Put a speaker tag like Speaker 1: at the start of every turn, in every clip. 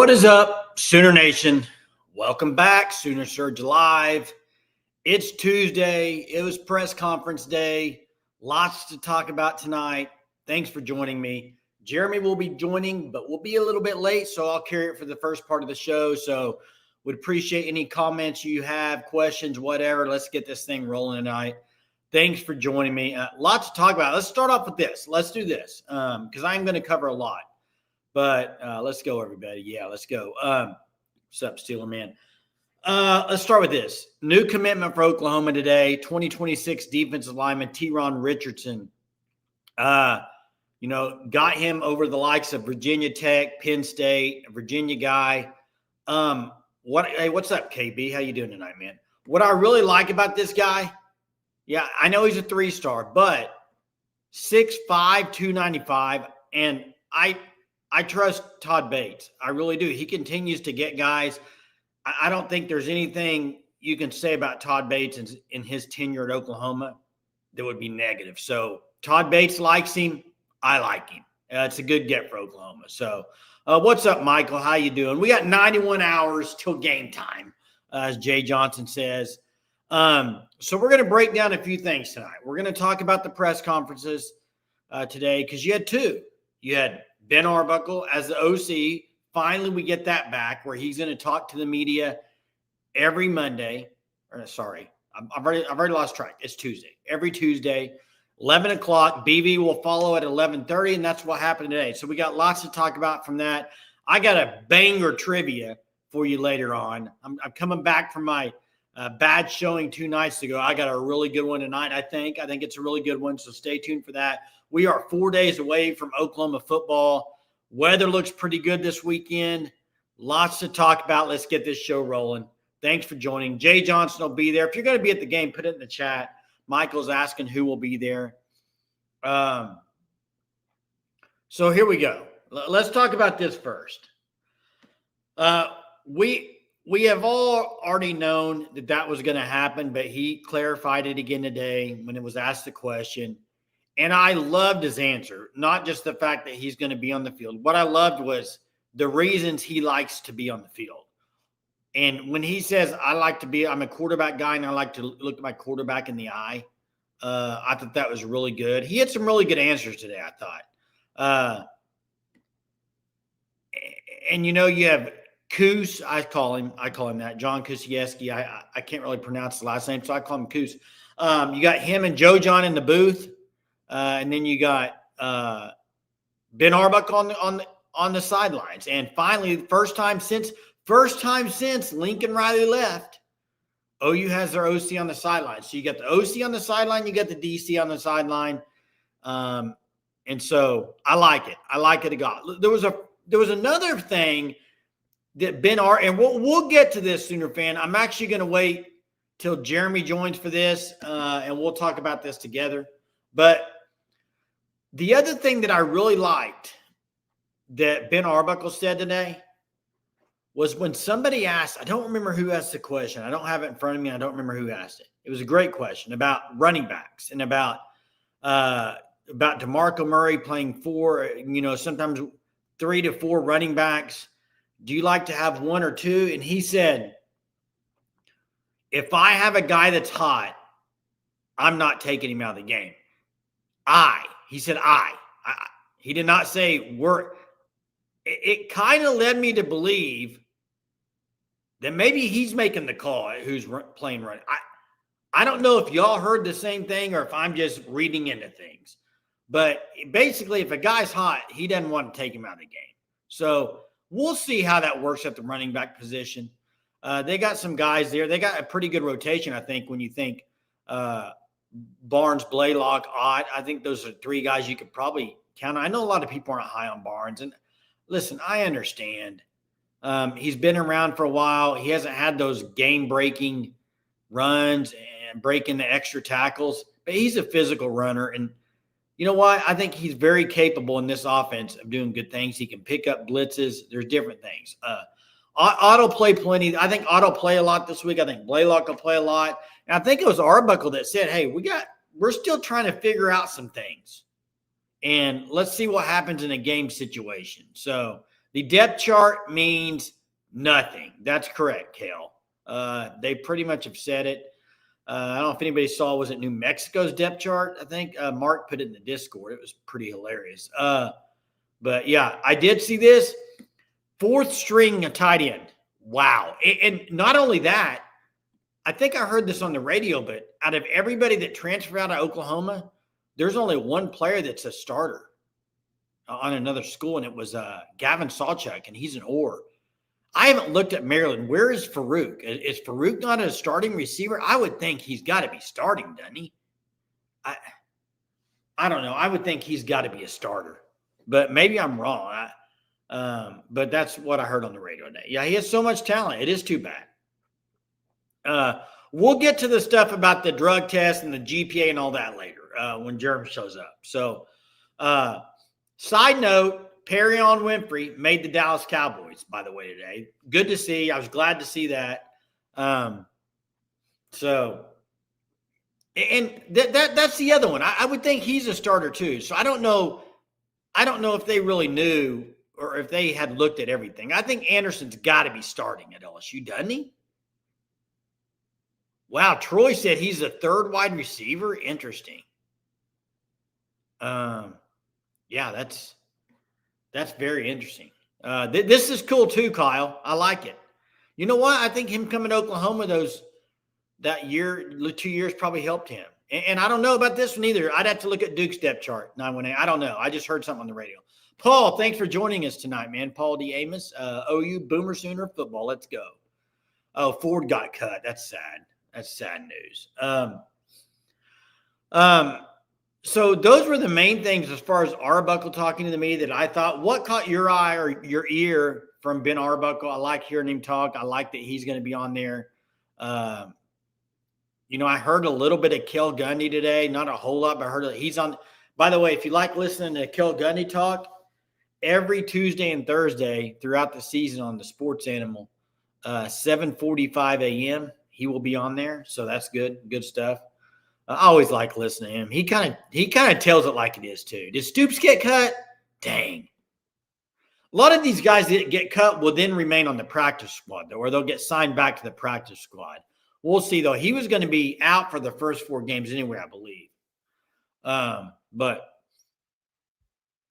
Speaker 1: What is up, Sooner Nation? Welcome back, Sooner Surge Live. It's Tuesday. It was press conference day. Lots to talk about tonight. Thanks for joining me. Jeremy will be joining, but we'll be a little bit late, so I'll carry it for the first part of the show. So would appreciate any comments you have, questions, whatever. Let's get this thing rolling tonight. Thanks for joining me. Lots to talk about. Let's start off with this. Let's do this because I'm going to cover a lot. But let's go, everybody. Yeah, let's go. What's up, Steeler Man? Let's start with this. New commitment for Oklahoma today, 2026 defensive lineman Teron Richardson. Got him over the likes of Virginia Tech, Penn State, a Virginia guy. What's up, KB? How you doing tonight, man? What I really like about this guy, yeah, I know he's a 3-star, but 6'5", 295, and I trust Todd Bates. I really do. He continues to get guys. I don't think there's anything you can say about Todd Bates in his tenure at Oklahoma that would be negative. So Todd Bates likes him. I like him. It's a good get for Oklahoma. So what's up, Michael? How you doing? We got 91 hours till game time, as Jay Johnson says. So we're going to break down a few things tonight. We're going to talk about the press conferences today because you had two. You had Ben Arbuckle as the OC. Finally, we get that back where he's going to talk to the media every Monday. I've already lost track. It's Tuesday. Every Tuesday, 11 o'clock. BV will follow at 11:30, and that's what happened today. So we got lots to talk about from that. I got a banger trivia for you later on. I'm coming back from my bad showing 2 nights ago. I got a really good one tonight, I think. I think it's a really good one, so stay tuned for that. We are 4 days away from Oklahoma football. Weather looks pretty good this weekend. Lots to talk about. Let's get this show rolling. Thanks for joining. Jay Johnson will be there. If you're going to be at the game, put it in the chat. Michael's asking who will be there. So here we go. Let's talk about this first. We have all already known that was going to happen, but he clarified it again today when it was asked the question. And I loved his answer, not just the fact that he's going to be on the field. What I loved was the reasons he likes to be on the field. And when he says, I'm a quarterback guy and I like to look at my quarterback in the eye, I thought that was really good. He had some really good answers today, I thought. And you have Coos, I call him that, John Kusieski. I can't really pronounce the last name, so I call him Coos. You got him and Joe John in the booth. And then you got Ben Arbuckle on the sidelines. And finally, first time since Lincoln Riley left, OU has their OC on the sideline. So you got the OC on the sideline, you got the DC on the sideline. And so I like it. I like it a lot. There was another thing that and we'll get to this, Sooner fan. I'm actually going to wait till Jeremy joins for this, and we'll talk about this together. But the other thing that I really liked that Ben Arbuckle said today was when somebody asked, I don't remember who asked the question. I don't have it in front of me. I don't remember who asked it. It was a great question about running backs and about DeMarco Murray playing 4, sometimes 3 to 4 running backs. Do you like to have 1 or 2? And he said, if I have a guy that's hot, I'm not taking him out of the game. He said, he did not say we're. It kind of led me to believe that maybe he's making the call at who's playing running. I don't know if y'all heard the same thing or if I'm just reading into things. But basically, if a guy's hot, he doesn't want to take him out of the game. So we'll see how that works at the running back position. They got some guys there. They got a pretty good rotation, I think, when you think Barnes, Blaylock, Ott. I think those are 3 guys you could probably count on. I know a lot of people aren't high on Barnes. And listen, I understand. He's been around for a while. He hasn't had those game-breaking runs and breaking the extra tackles. But he's a physical runner. And you know what? I think he's very capable in this offense of doing good things. He can pick up blitzes. There's different things. Ott will play plenty. I think Ott will play a lot this week. I think Blaylock will play a lot. And I think it was Arbuckle that said, hey, we're still trying to figure out some things. And let's see what happens in a game situation. So The depth chart means nothing. That's correct, Kale. They pretty much have said it. I don't know if anybody saw, was it New Mexico's depth chart? I think Mark put it in the Discord. It was pretty hilarious. But yeah, I did see this. Fourth string tight end. Wow. And not only that, I think I heard this on the radio, but out of everybody that transferred out of Oklahoma, there's only one player that's a starter on another school, and it was Gavin Sawchuk, and he's an Orr. I haven't looked at Maryland. Where is Farouk? Is Farouk not a starting receiver? I would think he's got to be starting, doesn't he? I don't know. I would think he's got to be a starter, but maybe I'm wrong. But that's what I heard on the radio today. Yeah, he has so much talent. It is too bad. We'll get to the stuff about the drug test and the GPA and all that later when Jeremy shows up. So, side note, Perrion Winfrey made the Dallas Cowboys, by the way, today. Good to see. I was glad to see that. So, and that's the other one. I would think he's a starter too. So I don't know if they really knew or if they had looked at everything. I think Anderson's got to be starting at LSU, doesn't he? Wow, Troy said he's a third wide receiver. Interesting. Yeah, that's very interesting. This is cool too, Kyle. I like it. You know what? I think him coming to Oklahoma that year, 2 years probably helped him. And I don't know about this one either. I'd have to look at Duke's depth chart. 918. I don't know. I just heard something on the radio. Paul, thanks for joining us tonight, man. Paul D. Amos, OU Boomer Sooner football. Let's go. Oh, Ford got cut. That's sad. That's sad news. So those were the main things as far as Arbuckle talking to me that I thought, what caught your eye or your ear from Ben Arbuckle? I like hearing him talk. I like that he's going to be on there. You know, I heard a little bit of Kel Gundy today, not a whole lot, but I heard he's on. By the way, if you like listening to Kel Gundy talk, every Tuesday and Thursday throughout the season on the Sports Animal, 7:45 a.m., he will be on there. So that's good stuff. I always like listening to him. He kind of tells it like it is too. Did Stoops get cut? Dang. A lot of these guys that get cut will then remain on the practice squad, though, or they'll get signed back to the practice squad. We'll see, though. He was going to be out for the first 4 games anyway, I believe. But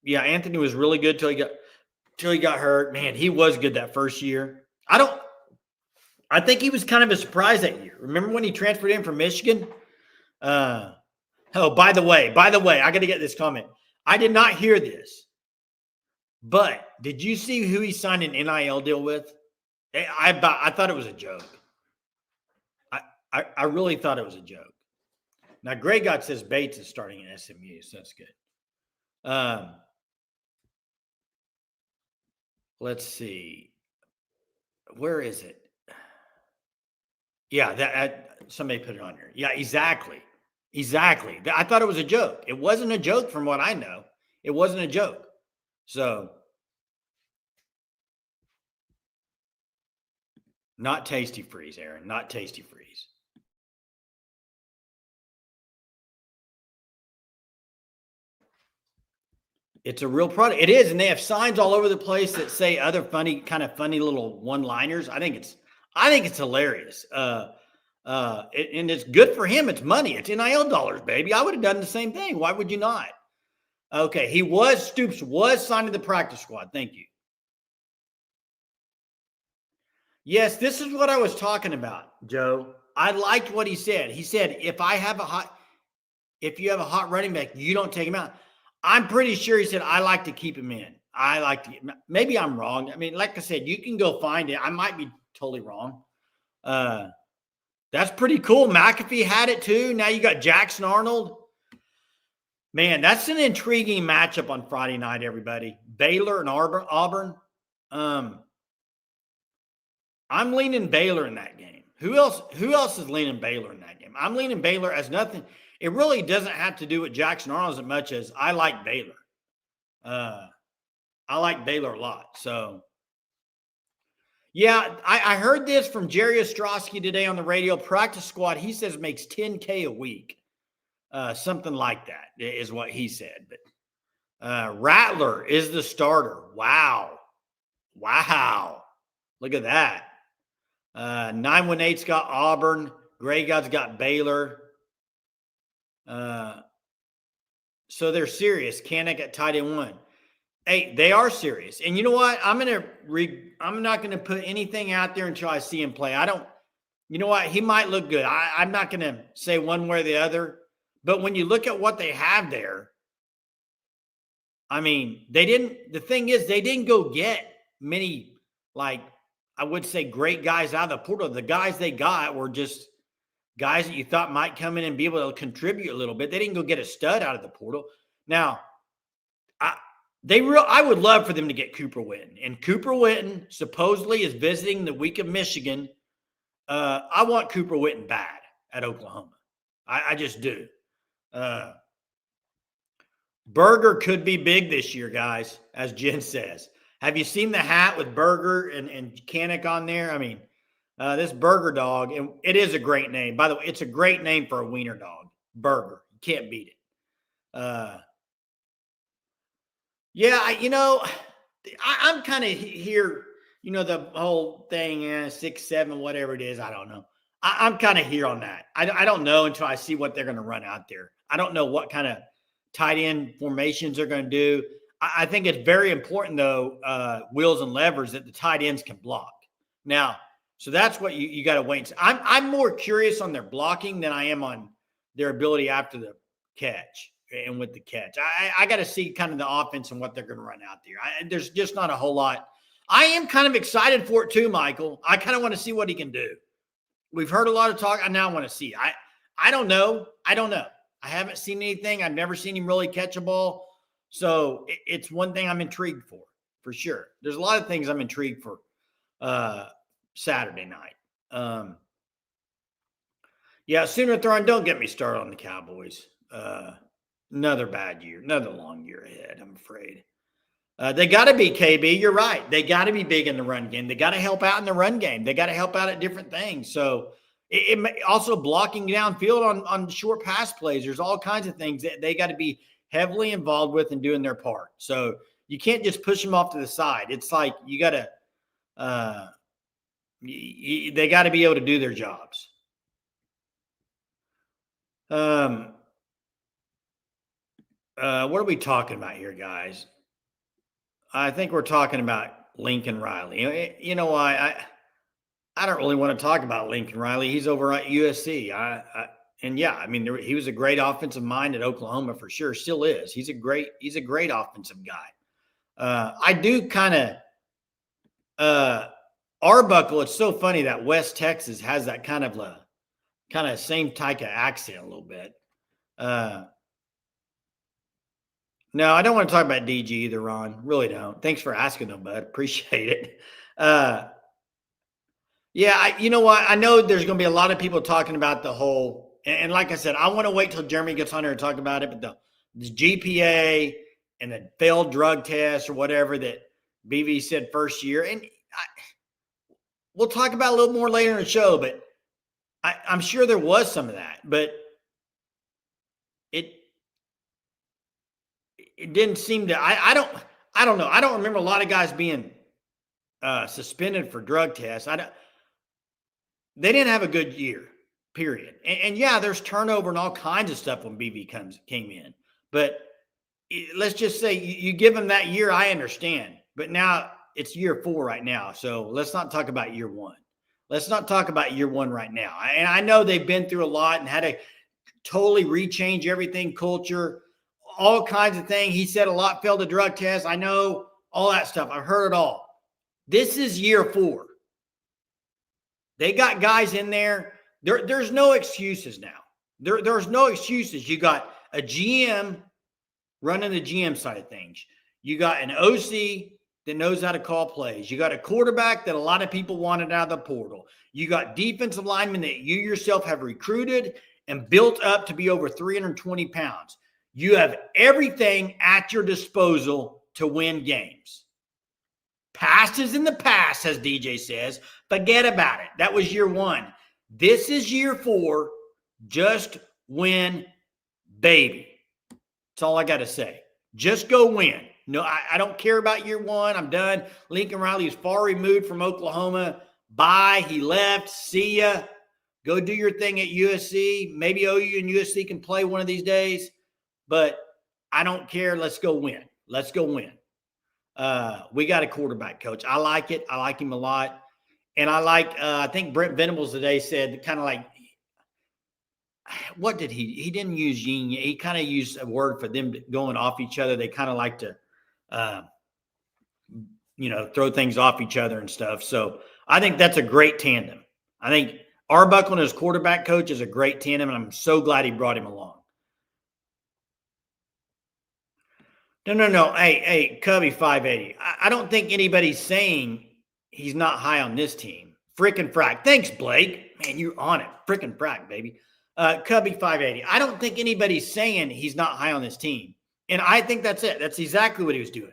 Speaker 1: yeah, Anthony was really good till he got hurt. Man, he was good that first year. I think he was kind of a surprise that year. Remember when he transferred in from Michigan? By the way, I got to get this comment. I did not hear this, but did you see who he signed an NIL deal with? I thought it was a joke. I really thought it was a joke. Now, Greg God says Bates is starting at SMU, so that's good. Let's see. Where is it? Yeah, somebody put it on here. Yeah, exactly. I thought it was a joke. It wasn't a joke from what I know. It wasn't a joke. So, not Tasty Freeze, Aaron. Not Tasty Freeze. It's a real product. It is, and they have signs all over the place that say other funny little one-liners. I think it's hilarious. And it's good for him. It's money. It's NIL dollars, baby. I would have done the same thing. Why would you not? Okay, Stoops was signed to the practice squad. Thank you. Yes, this is what I was talking about, Joe. I liked what he said. He said, if you have a hot running back, you don't take him out. I'm pretty sure he said, I like to keep him in. Maybe I'm wrong. I mean, like I said, you can go find it. I might be totally wrong. That's pretty cool. McAfee had it too. Now you got Jackson Arnold. Man, that's an intriguing matchup on Friday night, everybody. Baylor and Auburn. I'm leaning Baylor in that game. Who else is leaning Baylor in that game? I'm leaning Baylor as nothing. It really doesn't have to do with Jackson Arnold as much as I like Baylor. I like Baylor a lot. So, yeah, I heard this from Jerry Ostrowski today on the radio. Practice squad, he says, makes $10K a week. Something like that is what he said. But Rattler is the starter. Wow. Wow. Look at that. 918's got Auburn. Gray God's got Baylor. So they're serious. Canuck at tight end 1. Hey, they are serious. And you know what? I'm not going to put anything out there until I see him play. You know what? He might look good. I'm not going to say one way or the other. But when you look at what they have there, I mean, the thing is, they didn't go get many, like, I would say great guys out of the portal. The guys they got were just guys that you thought might come in and be able to contribute a little bit. They didn't go get a stud out of the portal. Now, I would love for them to get Cooper Witten. And Cooper Witten supposedly is visiting the week of Michigan. I want Cooper Witten bad at Oklahoma. I just do. Berger could be big this year, guys, as Jen says. Have you seen the hat with Berger and Canuck on there? I mean, this Berger dog, and it is a great name. By the way, it's a great name for a wiener dog. Berger. You can't beat it. I'm kind of here, the whole thing, 6, 7, whatever it is. I don't know. I'm kind of here on that. I don't know until I see what they're going to run out there. I don't know what kind of tight end formations they're going to do. I think it's very important, though, wheels and levers, that the tight ends can block. Now, so that's what you got to wait and see. I'm more curious on their blocking than I am on their ability after the catch and with the catch. I got to see kind of the offense and what they're going to run out there. There's just not a whole lot. I am kind of excited for it too, Michael. I kind of want to see what he can do. We've heard a lot of talk. I now want to see. I don't know. I haven't seen anything. I've never seen him really catch a ball. So it's one thing I'm intrigued for sure. There's a lot of things I'm intrigued for Saturday night. Sooner Thorn, don't get me started on the Cowboys. Another bad year, another long year ahead, I'm afraid. They got to be, KB. You're right. They got to be big in the run game. They got to help out in the run game. They got to help out at different things. So it also blocking downfield on short pass plays. There's all kinds of things that they got to be heavily involved with and doing their part. So you can't just push them off to the side. It's like you got to they got to be able to do their jobs. What are we talking about here, guys? I think we're talking about Lincoln Riley. You know why? I don't really want to talk about Lincoln Riley. He's over at USC. He was a great offensive mind at Oklahoma for sure. Still is. He's a great offensive guy. I do kind of Arbuckle. It's so funny that West Texas has that kind of same type of accent a little bit. No, I don't want to talk about DG either, Ron. Really don't. Thanks for asking, though, bud. Appreciate it. You know what? I know there's going to be a lot of people talking about the whole, and like I said, I want to wait till Jeremy gets on here and talk about it, but the GPA and the failed drug test or whatever that BV said first year, and we'll talk about it a little more later in the show, but I'm sure there was some of that, but it didn't seem to. I don't know. I don't remember a lot of guys being suspended for drug tests. They didn't have a good year, period. And there's turnover and all kinds of stuff when BV came in. But let's just say you give them that year, I understand. But now it's year 4 right now. So let's not talk about year 1. Let's not talk about year 1 right now. And I know they've been through a lot and had to totally rechange everything, culture, all kinds of things. He said a lot failed the drug test. I know all that stuff. I've heard it all. This is year 4. They got guys in there. There's no excuses now. There's no excuses. You got a GM running the GM side of things. You got an OC that knows how to call plays. You got a quarterback that a lot of people wanted out of the portal. You got defensive linemen that you yourself have recruited and built up to be over 320 pounds. You have everything at your disposal to win games. Past is in the past, as DJ says. Forget about it. That was year 1. This is year 4. Just win, baby. That's all I got to say. Just go win. No, I don't care about year one. I'm done. Lincoln Riley is far removed from Oklahoma. Bye. He left. See ya. Go do your thing at USC. Maybe OU and USC can play one of these days, but I don't care. Let's go win. Let's go win. We got a quarterback, coach. I like it. I like him a lot. And I think Brent Venables today said kind of like, what did he didn't use yin. He kind of used a word for them going off each other. They kind of like to, throw things off each other and stuff. So I think that's a great tandem. I think Arbuckle and his quarterback coach is a great tandem, and I'm so glad he brought him along. No. Hey, Cubby 580. I don't think anybody's saying he's not high on this team. Frickin' frack. Thanks, Blake. Man, you're on it. Frickin' frack, baby. Cubby 580. I don't think anybody's saying he's not high on this team. And I think that's it. That's exactly what he was doing.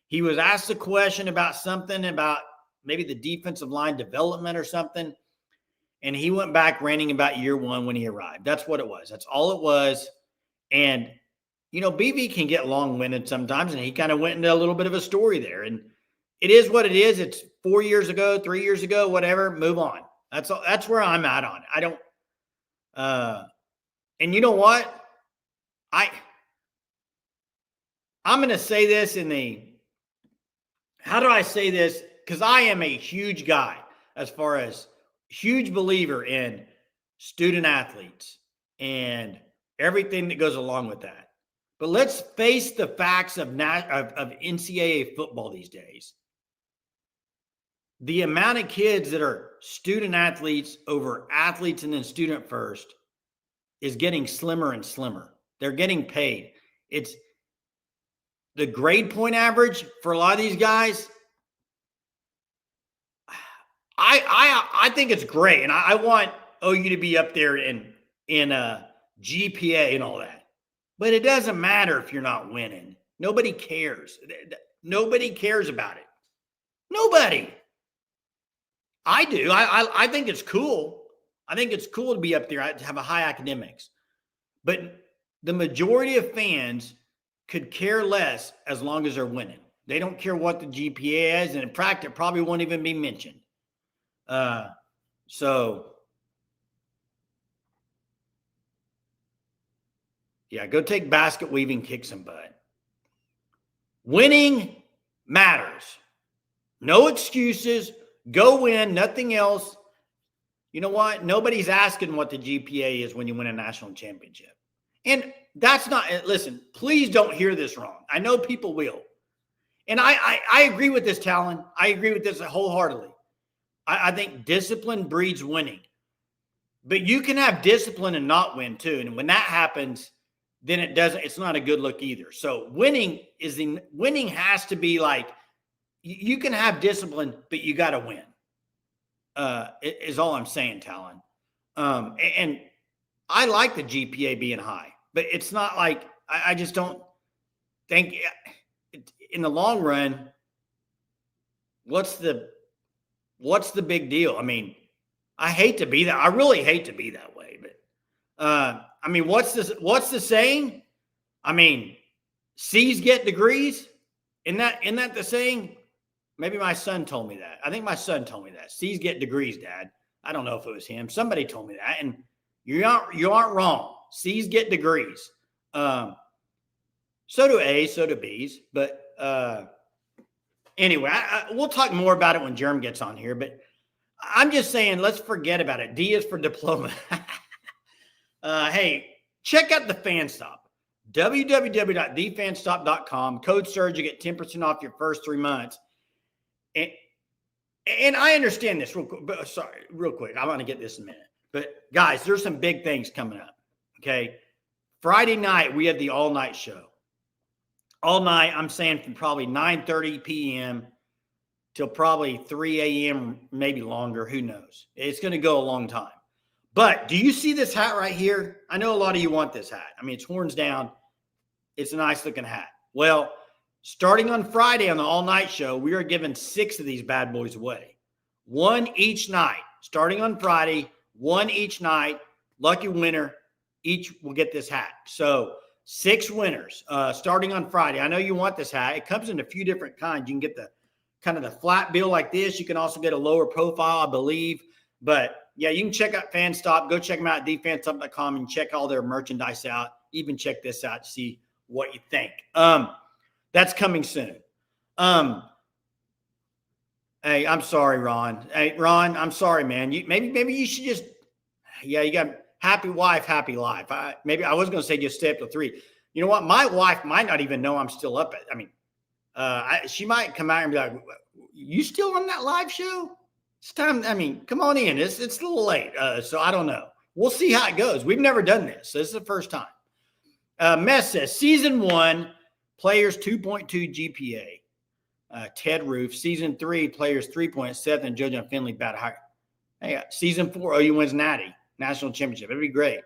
Speaker 1: He was asked a question about something about maybe the defensive line development or something. And he went back ranting about year one when he arrived. That's what it was. That's all it was. And, BV can get long-winded sometimes, and he kind of went into a little bit of a story there. And it is what it is. It's 4 years ago, 3 years ago, whatever. Move on. That's all. That's where I'm at on it. I don't. And you know what? I'm going to say this how do I say this? Because I am a huge guy as far as huge believer in student athletes and everything that goes along with that. But let's face the facts of NCAA football these days. The amount of kids that are student athletes over athletes and then student first is getting slimmer and slimmer. They're getting paid. It's the grade point average for a lot of these guys. I think it's great, and I want OU to be up there in GPA and all that. But it doesn't matter if you're not winning. Nobody cares. Nobody cares about it. Nobody. I do. I think it's cool. I think it's cool to be up there, to have a high academics. But the majority of fans could care less as long as they're winning. They don't care what the GPA is, and in fact, it probably won't even be mentioned. Go take basket weaving, kick some butt. Winning matters. No excuses. Go win, nothing else. You know what? Nobody's asking what the GPA is when you win a national championship. And that's not, listen, please don't hear this wrong. I know people will. And I agree with this, Talon. I agree with this wholeheartedly. I think discipline breeds winning. But you can have discipline and not win too. And when that happens, then it's not a good look either. So winning has to be like, you can have discipline, but you got to win. Is all I'm saying, Talon. And I like the GPA being high, but it's not like, I just don't think in the long run, what's the big deal? I mean, I hate to be that. I really hate to be that way, but what's the saying? I mean, C's get degrees. Isn't that the saying? Maybe my son told me that. I think my son told me that. C's get degrees, Dad. I don't know if it was him. Somebody told me that, and you aren't wrong. C's get degrees. So do A's, so do B's. But anyway, we'll talk more about it when Jerm gets on here. But I'm just saying, let's forget about it. D is for diploma. Hey, check out the Fan Stop. www.thefanstop.com. Code SURGE, you get 10% off your first 3 months. And I understand this real quick. I want to get this in a minute. But guys, there's some big things coming up. Okay. Friday night, we have the all-night show. All night, I'm saying from probably 9:30 p.m. till probably 3 a.m., maybe longer. Who knows? It's going to go a long time. But do you see this hat right here? I know a lot of you want this hat. I mean, it's horns down. It's a nice looking hat. Well, starting on Friday on the all-night show, we are giving 6 of these bad boys away. 1 each night. Starting on Friday, 1 each night. Lucky winner, each will get this hat. So 6 winners starting on Friday. I know you want this hat. It comes in a few different kinds. You can get the kind of the flat bill like this. You can also get a lower profile, I believe. But yeah, you can check out FanStop. Go check them out at defense.com and check all their merchandise out. Even check this out to see what you think. That's coming soon. Hey, I'm sorry, Ron. Hey, Ron, I'm sorry, man. Maybe you should just, you got happy wife, happy life. Maybe I was going to say just stay up to 3. You know what? My wife might not even know I'm still up. She might come out and be like, "You still on that live show? It's time. Come on in. It's a little late." So I don't know. We'll see how it goes. We've never done this. So this is the first time. Mess says season 1 players 2.2 GPA. Ted Roof. Season 3 players 3.7. Judge on Finley bat higher. Hey, season 4 OU wins Natty National Championship. It'd be great.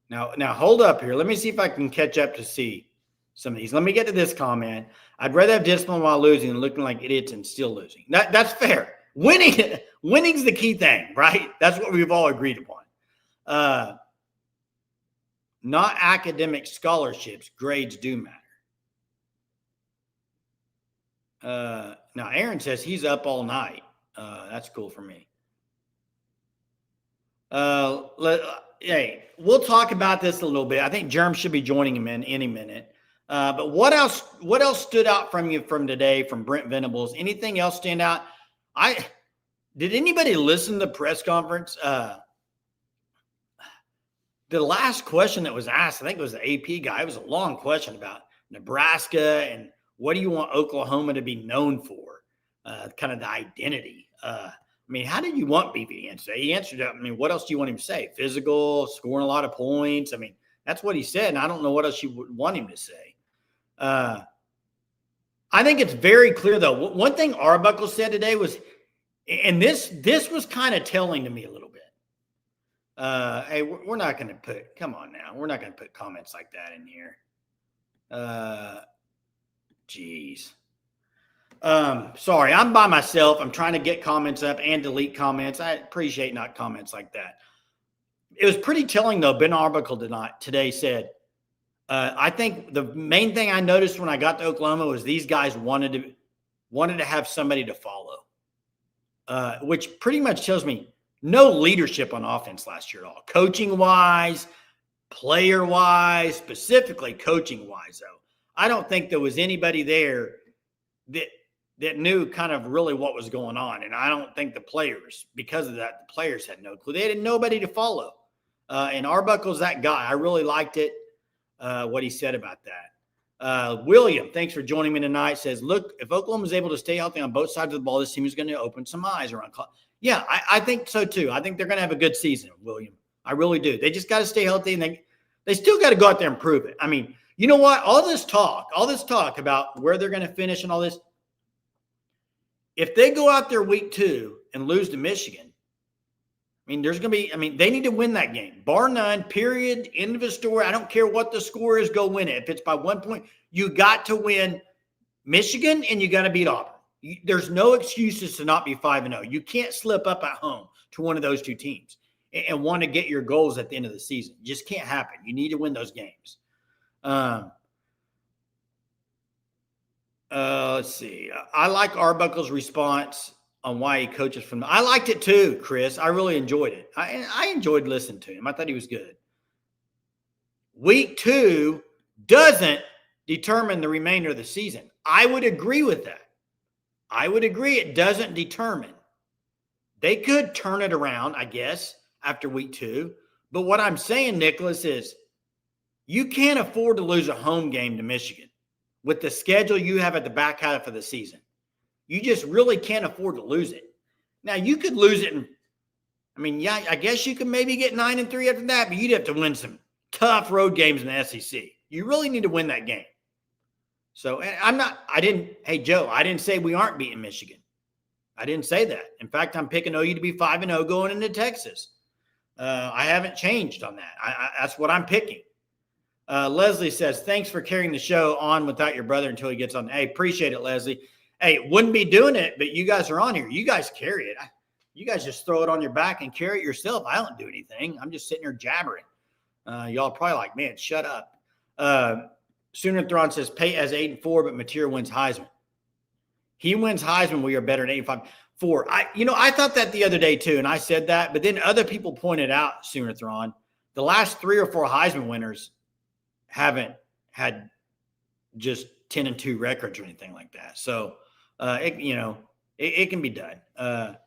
Speaker 1: Now hold up here. Let me see if I can catch up to see some of these. Let me get to this comment. I'd rather have discipline while losing than looking like idiots and still losing. That's fair. Winning's the key thing, right? That's what we've all agreed upon. Not academic scholarships. Grades do matter. Now, Aaron says he's up all night. That's cool for me. Hey, we'll talk about this a little bit. I think Jerm should be joining him in any minute. But what else stood out from you from today from Brent Venables? Anything else stand out? Did anybody listen to the press conference? The last question that was asked, I think it was the AP guy. It was a long question about Nebraska and what do you want Oklahoma to be known for? Kind of the identity. How did you want BV to answer? He answered it. What else do you want him to say? Physical, scoring a lot of points. That's what he said, and I don't know what else you would want him to say. I think it's very clear, though. One thing Arbuckle said today was, and this was kind of telling to me a little bit. Hey, we're not going to put, come on now. We're not going to put comments like that in here. Geez. Sorry, I'm by myself. I'm trying to get comments up and delete comments. I appreciate not comments like that. It was pretty telling, though. Ben Arbuckle today said, I think the main thing I noticed when I got to Oklahoma was these guys wanted to have somebody to follow, which pretty much tells me no leadership on offense last year at all. Coaching-wise, player-wise, specifically coaching-wise, though. I don't think there was anybody there that knew kind of really what was going on. And I don't think the players, because of that, the players had no clue. They had nobody to follow. And Arbuckle's that guy. I really liked it, what he said about that. William, thanks for joining me tonight, says, look, if Oklahoma is able to stay healthy on both sides of the ball, this team is going to open some eyes around. Yeah, I think so too. I think they're going to have a good season, William. I really do. They just got to stay healthy, and they still got to go out there and prove it. You know what? All this talk about where they're going to finish and all this, if they go out there week 2 and lose to Michigan, there's going to be, they need to win that game. Bar none, period, end of the story. I don't care what the score is, go win it. If it's by 1 point, you got to win Michigan and you got to beat Auburn. There's no excuses to not be 5-0. You can't slip up at home to one of those two teams and want to get your goals at the end of the season. It just can't happen. You need to win those games. Let's see. I like Arbuckle's response on why he coaches from. I liked it too, Chris. I really enjoyed it. I enjoyed listening to him. I thought he was good. Week 2 doesn't determine the remainder of the season. I would agree with that. I would agree it doesn't determine. They could turn it around, I guess, after week 2. But what I'm saying, Nicholas, is you can't afford to lose a home game to Michigan with the schedule you have at the back half of the season. You just really can't afford to lose it. Now, you could lose it. I guess you could maybe get 9-3 after that, but you'd have to win some tough road games in the SEC. You really need to win that game. So hey, Joe, I didn't say we aren't beating Michigan. I didn't say that. In fact, I'm picking OU to be 5-0 going into Texas. I haven't changed on that. That's what I'm picking. Leslie says, thanks for carrying the show on without your brother until he gets on. Hey, appreciate it, Leslie. Hey, wouldn't be doing it, but you guys are on here. You guys carry it. You guys just throw it on your back and carry it yourself. I don't do anything. I'm just sitting here jabbering. Y'all are probably like, man, shut up. Sooner Thrawn says Pate has 8-4, but Mateer wins Heisman. He wins Heisman. We are better than 85-4. I thought that the other day too, and I said that, but then other people pointed out, Sooner Thrawn, the last 3 or 4 Heisman winners haven't had just 10-2 records or anything like that. So, it can be done.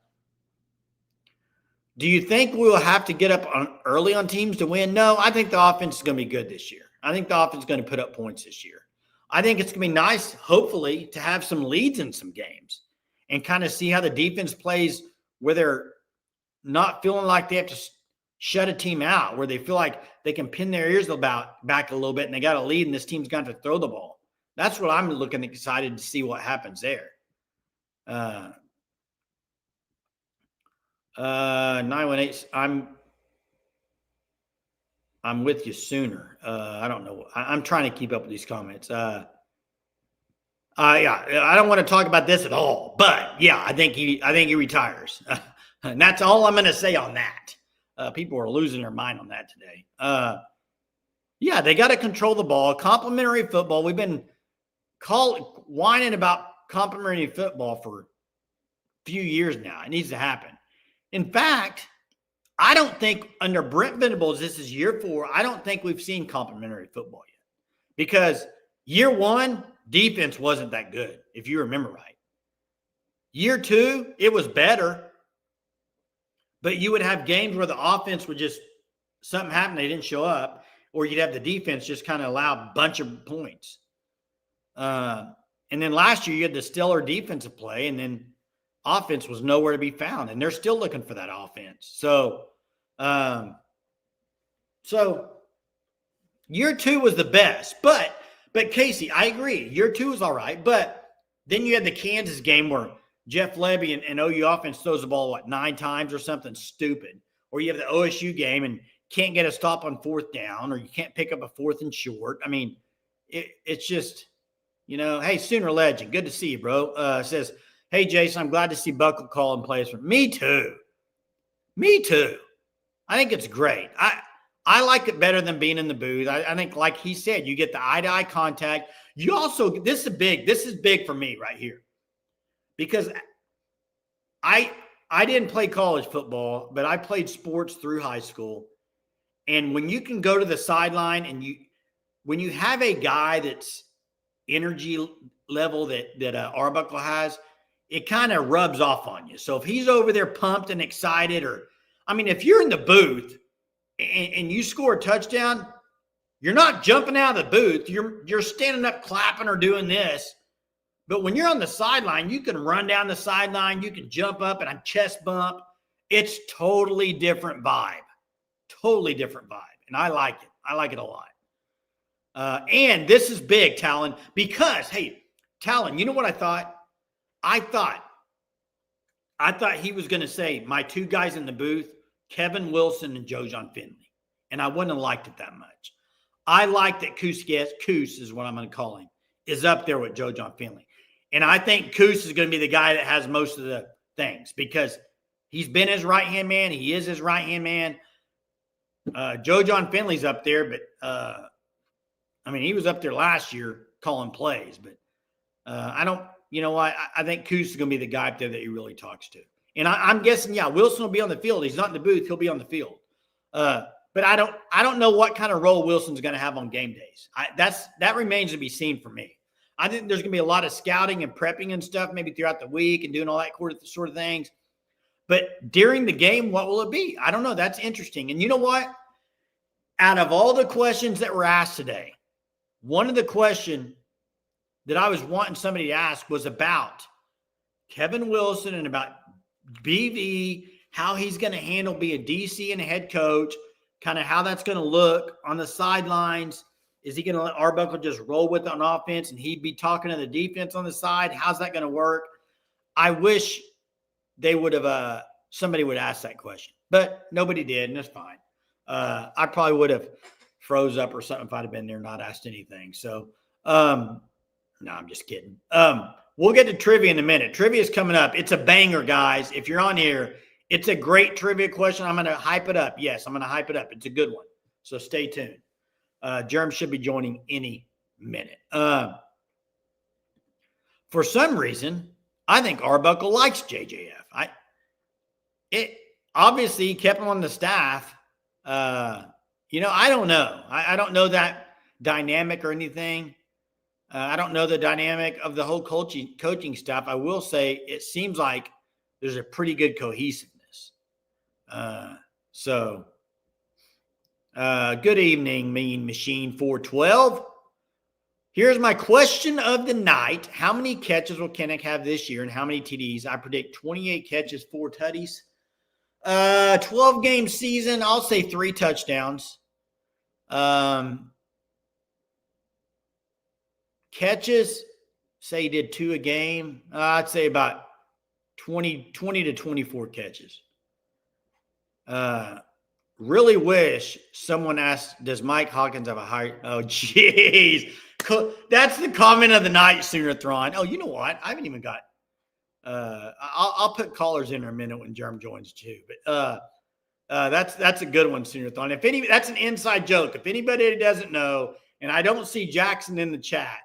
Speaker 1: Do you think we will have to get up early on teams to win? No, I think the offense is going to be good this year. I think the offense is going to put up points this year. I think it's going to be nice, hopefully, to have some leads in some games and kind of see how the defense plays where they're not feeling like they have to shut a team out, where they feel like they can pin their ears back a little bit and they got a lead and this team's got to throw the ball. That's what I'm looking excited to see what happens there. 918. I'm with you, Sooner. I don't know. I'm trying to keep up with these comments. Yeah, I don't want to talk about this at all, but yeah, I think he retires. And that's all I'm going to say on that. People are losing their mind on that today. Yeah, they got to control the ball. Complimentary football. We've been whining about complimentary football for a few years now. It needs to happen. In fact, I don't think under Brent Venables, this is year 4, I don't think we've seen complimentary football yet. Because year 1, defense wasn't that good, if you remember right. Year 2, it was better. But you would have games where the offense would just, something happened, they didn't show up, or you'd have the defense just kind of allow a bunch of points. And then last year, you had the stellar defensive play, and then offense was nowhere to be found, and they're still looking for that offense. So year 2 was the best, but Casey, I agree. Year 2 is all right, but then you had the Kansas game where Jeff Lebby and OU offense throws the ball, 9 times or something stupid, or you have the OSU game and can't get a stop on 4th down, or you can't pick up a 4th and short. I mean, it's just, hey, Sooner Legend, good to see you, bro. Says, hey, Jason, I'm glad to see Buckle calling plays for me too. Me too. I think it's great. I like it better than being in the booth. I think, like he said, you get the eye-to-eye contact. You also, this is big for me right here. Because I didn't play college football, but I played sports through high school. And when you can go to the sideline and when you have a guy that's energy level that Arbuckle has, it kind of rubs off on you. So if he's over there pumped and excited, if you're in the booth and you score a touchdown, you're not jumping out of the booth. You're standing up clapping or doing this. But when you're on the sideline, you can run down the sideline. You can jump up and a chest bump. It's totally different vibe. Totally different vibe. And I like it. I like it a lot. And this is big, Talon, because, hey, Talon, you know what I thought? I thought he was going to say my 2 guys in the booth, Kevin Wilson and Joe John Finley. And I wouldn't have liked it that much. I like that Coos is what I'm going to call him, is up there with Joe John Finley. And I think Coos is going to be the guy that has most of the things because he's been his right-hand man. He is his right-hand man. Joe John Finley's up there, but he was up there last year calling plays. But I think Coos is going to be the guy up there that he really talks to. And I'm guessing, Wilson will be on the field. He's not in the booth. He'll be on the field. But I don't know what kind of role Wilson's going to have on game days. That remains to be seen for me. I think there's going to be a lot of scouting and prepping and stuff maybe throughout the week and doing all that sort of things. But during the game, what will it be? I don't know. That's interesting. And you know what? Out of all the questions that were asked today, one of the questions that I was wanting somebody to ask was about Kevin Wilson and about BV, how he's going to handle being a DC and a head coach, kind of how that's going to look on the sidelines. Is he going to let Arbuckle just roll with it on offense and he'd be talking to the defense on the side? How's that going to work? I wish they would have somebody would ask that question, but nobody did, and that's fine. I probably would have froze up or something if I'd have been there and not asked anything. So, no, I'm just kidding. We'll get to trivia in a minute. Trivia is coming up. It's a banger, guys. If you're on here, it's a great trivia question. I'm going to hype it up. Yes, I'm going to hype it up. It's a good one. So stay tuned. Germ should be joining any minute. For some reason, I think Arbuckle likes JJF. Obviously he kept him on the staff. I don't know. I don't know that dynamic or anything. I don't know the dynamic of the whole coaching staff. I will say it seems like there's a pretty good cohesiveness. Good evening, Mean Machine 412. Here's my question of the night. How many catches will Kinnick have this year and how many TDs? I predict 28 catches, 4 tutties. 12-game season, I'll say 3 touchdowns. Catches, say he did 2 a game. I'd say about 20 to 24 catches. Really wish someone asked, does Mike Hawkins have a high? Oh, geez. That's the comment of the night, Sooner-thron. Oh, you know what? I haven't even got I'll put callers in a minute when Germ joins too. But that's a good one, Sooner-thron. That's an inside joke. If anybody doesn't know, and I don't see Jackson in the chat,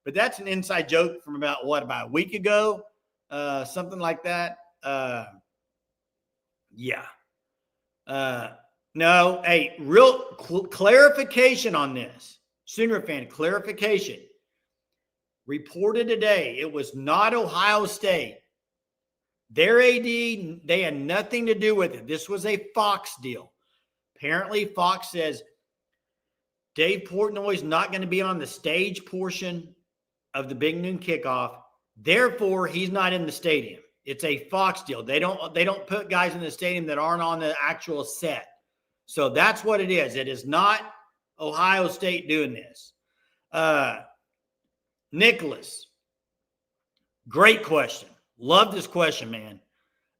Speaker 1: but that's an inside joke from about a week ago, something like that. Yeah. No, hey, real clarification on this. Sooner fan, clarification. Reported today, it was not Ohio State. Their AD, they had nothing to do with it. This was a Fox deal. Apparently, Fox says Dave Portnoy's not going to be on the stage portion of the Big Noon Kickoff. Therefore, he's not in the stadium. It's a Fox deal. They don't put guys in the stadium that aren't on the actual set. So that's what it is. It is not Ohio State doing this. Nicholas, great question. Love this question, man.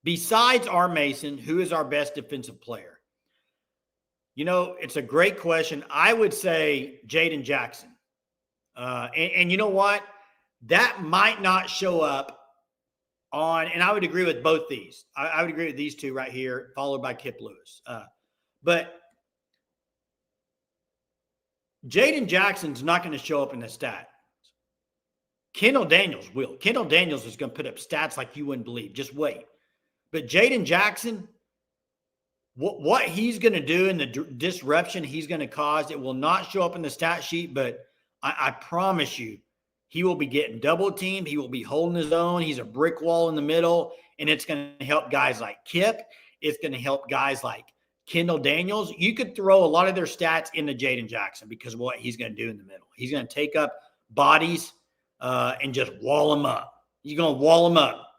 Speaker 1: Besides R. Mason, who is our best defensive player? It's a great question. I would say Jaden Jackson. And you know what? That might not show up on, and I would agree with both these. I would agree with these two right here, followed by Kip Lewis. But Jaden Jackson's not going to show up in the stat. Kendall Daniels will. Kendall Daniels is going to put up stats like you wouldn't believe. Just wait. But Jaden Jackson, what he's going to do and the disruption he's going to cause, it will not show up in the stat sheet, but I promise you, he will be getting double teamed. He will be holding his own. He's a brick wall in the middle, and it's going to help guys like Kip. It's going to help guys like Kendall Daniels. You could throw a lot of their stats into Jaden Jackson because of what he's going to do in the middle. He's going to take up bodies and just wall them up. He's going to wall them up.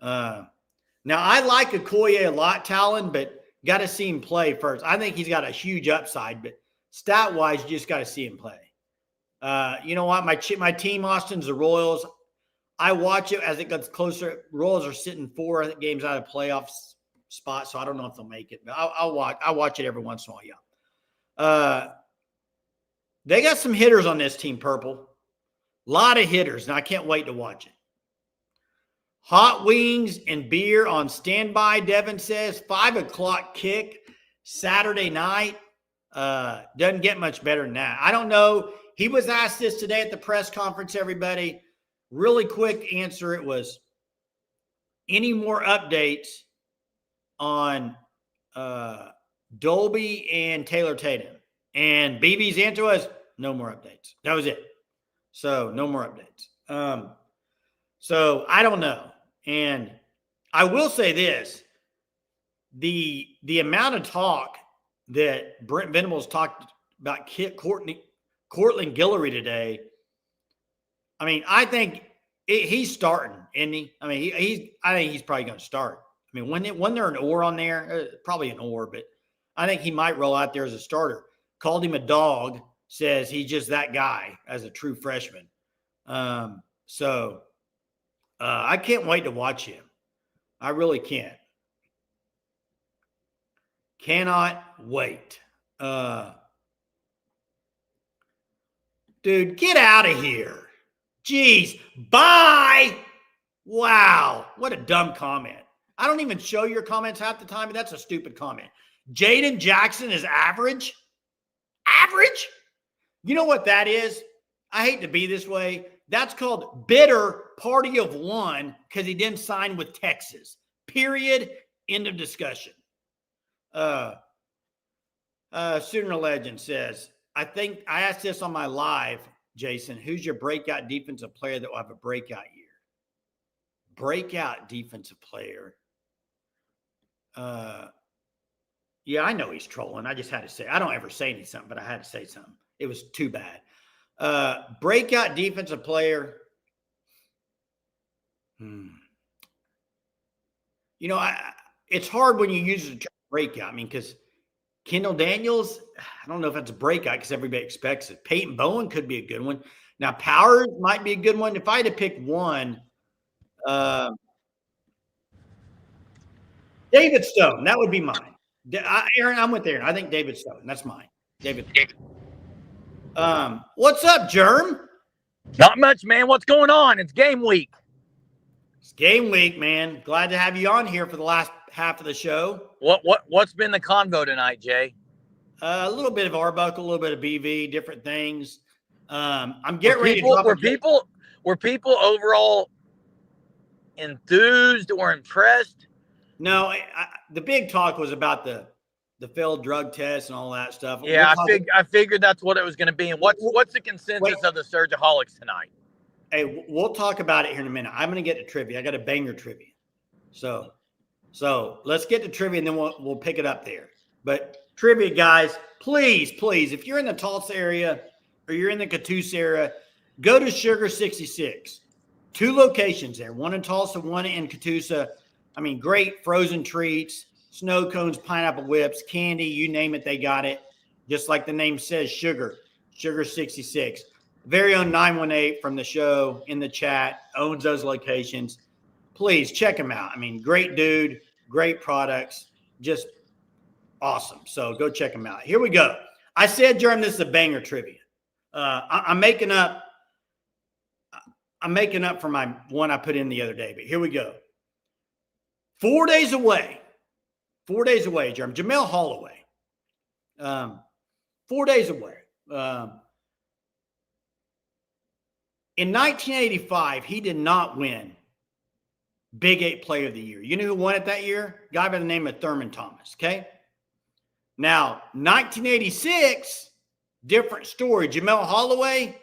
Speaker 1: Now, I like Okoye a lot, Talon, but got to see him play first. I think he's got a huge upside, but stat-wise, you just got to see him play. You know what? My team, Austin's the Royals. I watch it as it gets closer. Royals are sitting 4 games out of playoffs spot, so I don't know if they'll make it. But I'll watch it every once in a while, yeah. They got some hitters on this team, Purple. A lot of hitters, and I can't wait to watch it. Hot wings and beer on standby, Devin says. 5 o'clock kick Saturday night. Doesn't get much better than that. I don't know. He was asked this today at the press conference, everybody. Really quick answer. It was, any more updates on Dolby and Taylor Tatum? And BB's answer was, no more updates. That was it. So no more updates. So I don't know. And I will say this, the amount of talk that Brent Venables talked about Cortland Guillory today, I mean, I think he's starting, isn't he? I mean, I think he's probably going to start. I mean, when they're an or on there, probably an or, but I think he might roll out there as a starter. Called him a dog, says he's just that guy as a true freshman. So I can't wait to watch him. I really can't. Cannot wait. Dude, get out of here. Jeez. Bye. Wow. What a dumb comment. I don't even show your comments half the time, but that's a stupid comment. Jaden Jackson is average? Average? You know what that is? I hate to be this way. That's called bitter party of one because he didn't sign with Texas. Period. End of discussion. Sooner Legend says, I think I asked this on my live, Jason. Who's your breakout defensive player that will have a breakout year? Breakout defensive player. Yeah, I know he's trolling. I just had to say. I don't ever say anything, but I had to say something. It was too bad. Breakout defensive player. You know, it's hard when you use the term breakout. I mean, because Kendall Daniels, I don't know if that's a breakout because everybody expects it. Peyton Bowen could be a good one. Now, Powers might be a good one. If I had to pick one, David Stone, that would be mine. Aaron, I'm with Aaron. I think David Stone. That's mine. David. What's up, Germ?
Speaker 2: Not much, man. What's going on? It's game week.
Speaker 1: It's game week, man. Glad to have you on here for the last half of the show.
Speaker 2: What's been the convo tonight, Jay?
Speaker 1: A little bit of Arbuckle, a little bit of BV, different things. I'm getting ready to drop.
Speaker 2: Were people overall enthused or impressed?
Speaker 1: No, the big talk was about the failed drug test and all that stuff.
Speaker 2: Yeah, I figured that's what it was going to be. And what's the consensus of the Surgeaholics tonight?
Speaker 1: Hey, we'll talk about it here in a minute. I'm going to get to trivia. I got a banger trivia. So let's get to trivia and then we'll pick it up there. But trivia, guys, please, if you're in the Tulsa area or you're in the Catoosa area, go to Sugar 66. 2 locations there, one in Tulsa, one in Catoosa. I mean, great frozen treats, snow cones, pineapple whips, candy, you name it, they got it. Just like the name says, Sugar 66. Very own 918 from the show in the chat owns those locations. Please check him out. I mean, great dude, great products, just awesome. So go check him out. Here we go. I said, Jeremy, this is a banger trivia. I'm making up for my one I put in the other day, but here we go. 4 days away, Jeremy. Jamel Holloway. 4 days away. In 1985, he did not win Big 8 Player of the Year. You know who won it that year? A guy by the name of Thurman Thomas, okay? Now, 1986, different story. Jamel Holloway,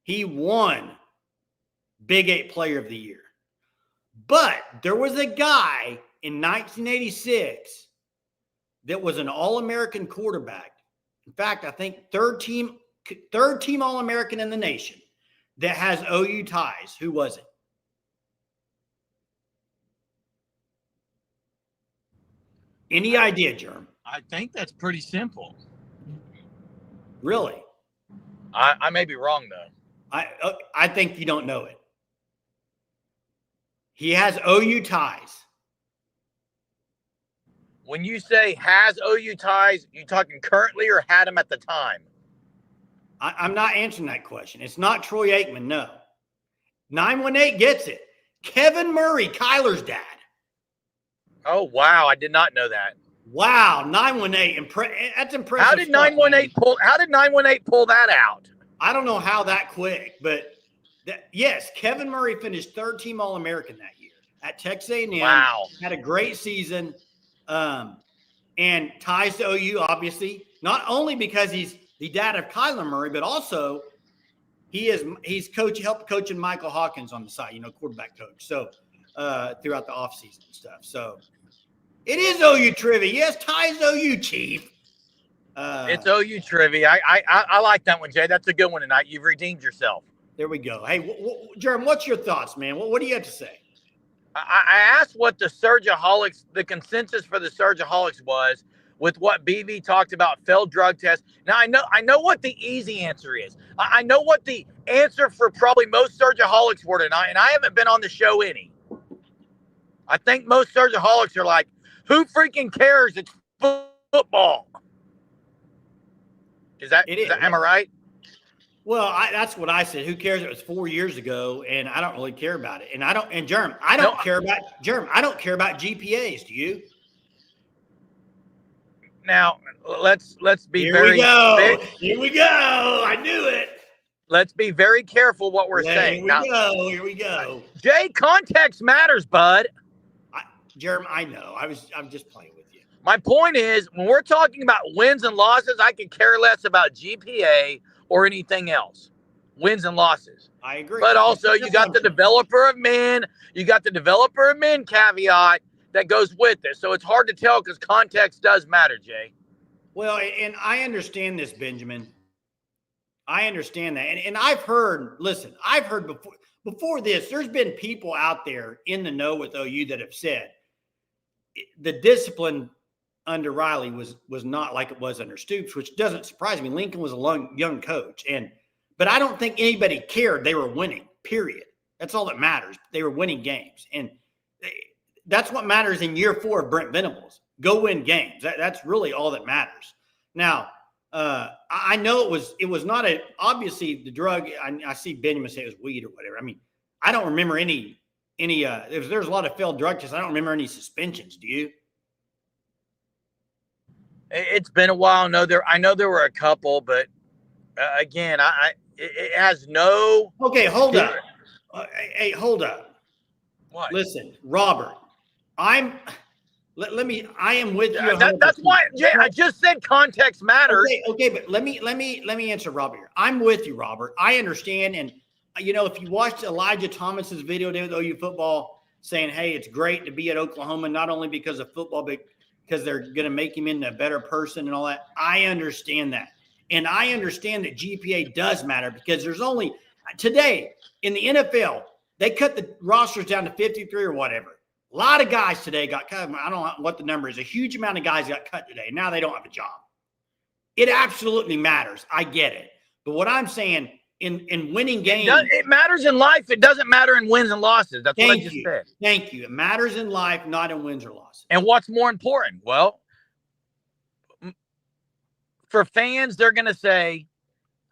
Speaker 1: he won Big 8 Player of the Year. But there was a guy in 1986 that was an All-American quarterback. In fact, I think third team All-American in the nation that has OU ties. Who was it? Any idea, Jerm?
Speaker 2: I think that's pretty simple.
Speaker 1: Really?
Speaker 2: I may be wrong, though.
Speaker 1: I think you don't know it. He has OU ties.
Speaker 2: When you say has OU ties, you talking currently or had him at the time?
Speaker 1: I'm not answering that question. It's not Troy Aikman, no. 918 gets it. Kevin Murray, Kyler's dad.
Speaker 2: Oh, wow. I did not know that.
Speaker 1: Wow, 918. That's impressive.
Speaker 2: How did 918 pull that out?
Speaker 1: I don't know how that quick, but yes, Kevin Murray finished third team All-American that year at Texas A&M.
Speaker 2: Wow.
Speaker 1: Had a great season. And ties to OU, obviously, not only because he's the dad of Kyler Murray, but also he's helped coaching Michael Hawkins on the side, quarterback coach. So throughout the offseason and stuff. So it is OU trivia. Yes, ties OU, Chief.
Speaker 2: It's OU trivia. I like that one, Jay. That's a good one tonight. You've redeemed yourself.
Speaker 1: There we go. Hey, Jeremy, what's your thoughts, man? What do you have to say?
Speaker 2: I asked what the consensus for the Surgeaholics was with what BV talked about, failed drug tests. Now, I know what the easy answer is. I know what the answer for probably most Surgeaholics were tonight, and I haven't been on the show any. I think most Surgeaholics are like, who freaking cares? It's football. Am I right?
Speaker 1: Well, that's what I said. Who cares? It was 4 years ago, and I don't really care about it. And I don't care about GPAs. Do you?
Speaker 2: Now let's be
Speaker 1: Here
Speaker 2: very
Speaker 1: we go. Here we go. I knew it.
Speaker 2: Let's be very careful what we're saying.
Speaker 1: Here we go.
Speaker 2: Jay, context matters, bud.
Speaker 1: Jeremy, I know. I'm just playing with you.
Speaker 2: My point is, when we're talking about wins and losses, I could care less about GPA or anything else. Wins and losses.
Speaker 1: I agree.
Speaker 2: But also, you got the developer of men. You got the developer of men caveat that goes with it. So it's hard to tell because context does matter, Jay.
Speaker 1: Well, and I understand this, Benjamin. I understand that. And I've heard before this, there's been people out there in the know with OU that have said the discipline under Riley was not like it was under Stoops, which doesn't surprise me. Lincoln was a young coach. But I don't think anybody cared they were winning, period. That's all that matters. They were winning games. And that's what matters in year 4 of Brent Venables. Go win games. That's really all that matters. Now, I know it was not obviously the drug. I see Benjamin say it was weed or whatever. I mean, I don't remember any there's a lot of failed drug tests. I don't remember any suspensions. Do you?
Speaker 2: It's been a while. I know there were a couple, but again, it has no.
Speaker 1: Okay, hold up. Hey, hold up.
Speaker 2: What?
Speaker 1: Listen, Robert, I am with you.
Speaker 2: That's why, Jay, I just said context matters.
Speaker 1: Okay, but let me answer Robert here. I'm with you, Robert. I understand, and if you watched Elijah Thomas's video today with OU football saying, "Hey, it's great to be at Oklahoma, not only because of football, but because they're going to make him into a better person and all that." I understand that, and I understand that GPA does matter because there's only today in the NFL they cut the rosters down to 53 or whatever. A lot of guys today got cut. I don't know what the number is. A huge amount of guys got cut today. Now they don't have a job. It absolutely matters. I get it. But what I'm saying in winning games.
Speaker 2: It matters in life. It doesn't matter in wins and losses. That's what I just said.
Speaker 1: Thank you. It matters in life, not in wins or losses.
Speaker 2: And what's more important? Well, for fans, they're going to say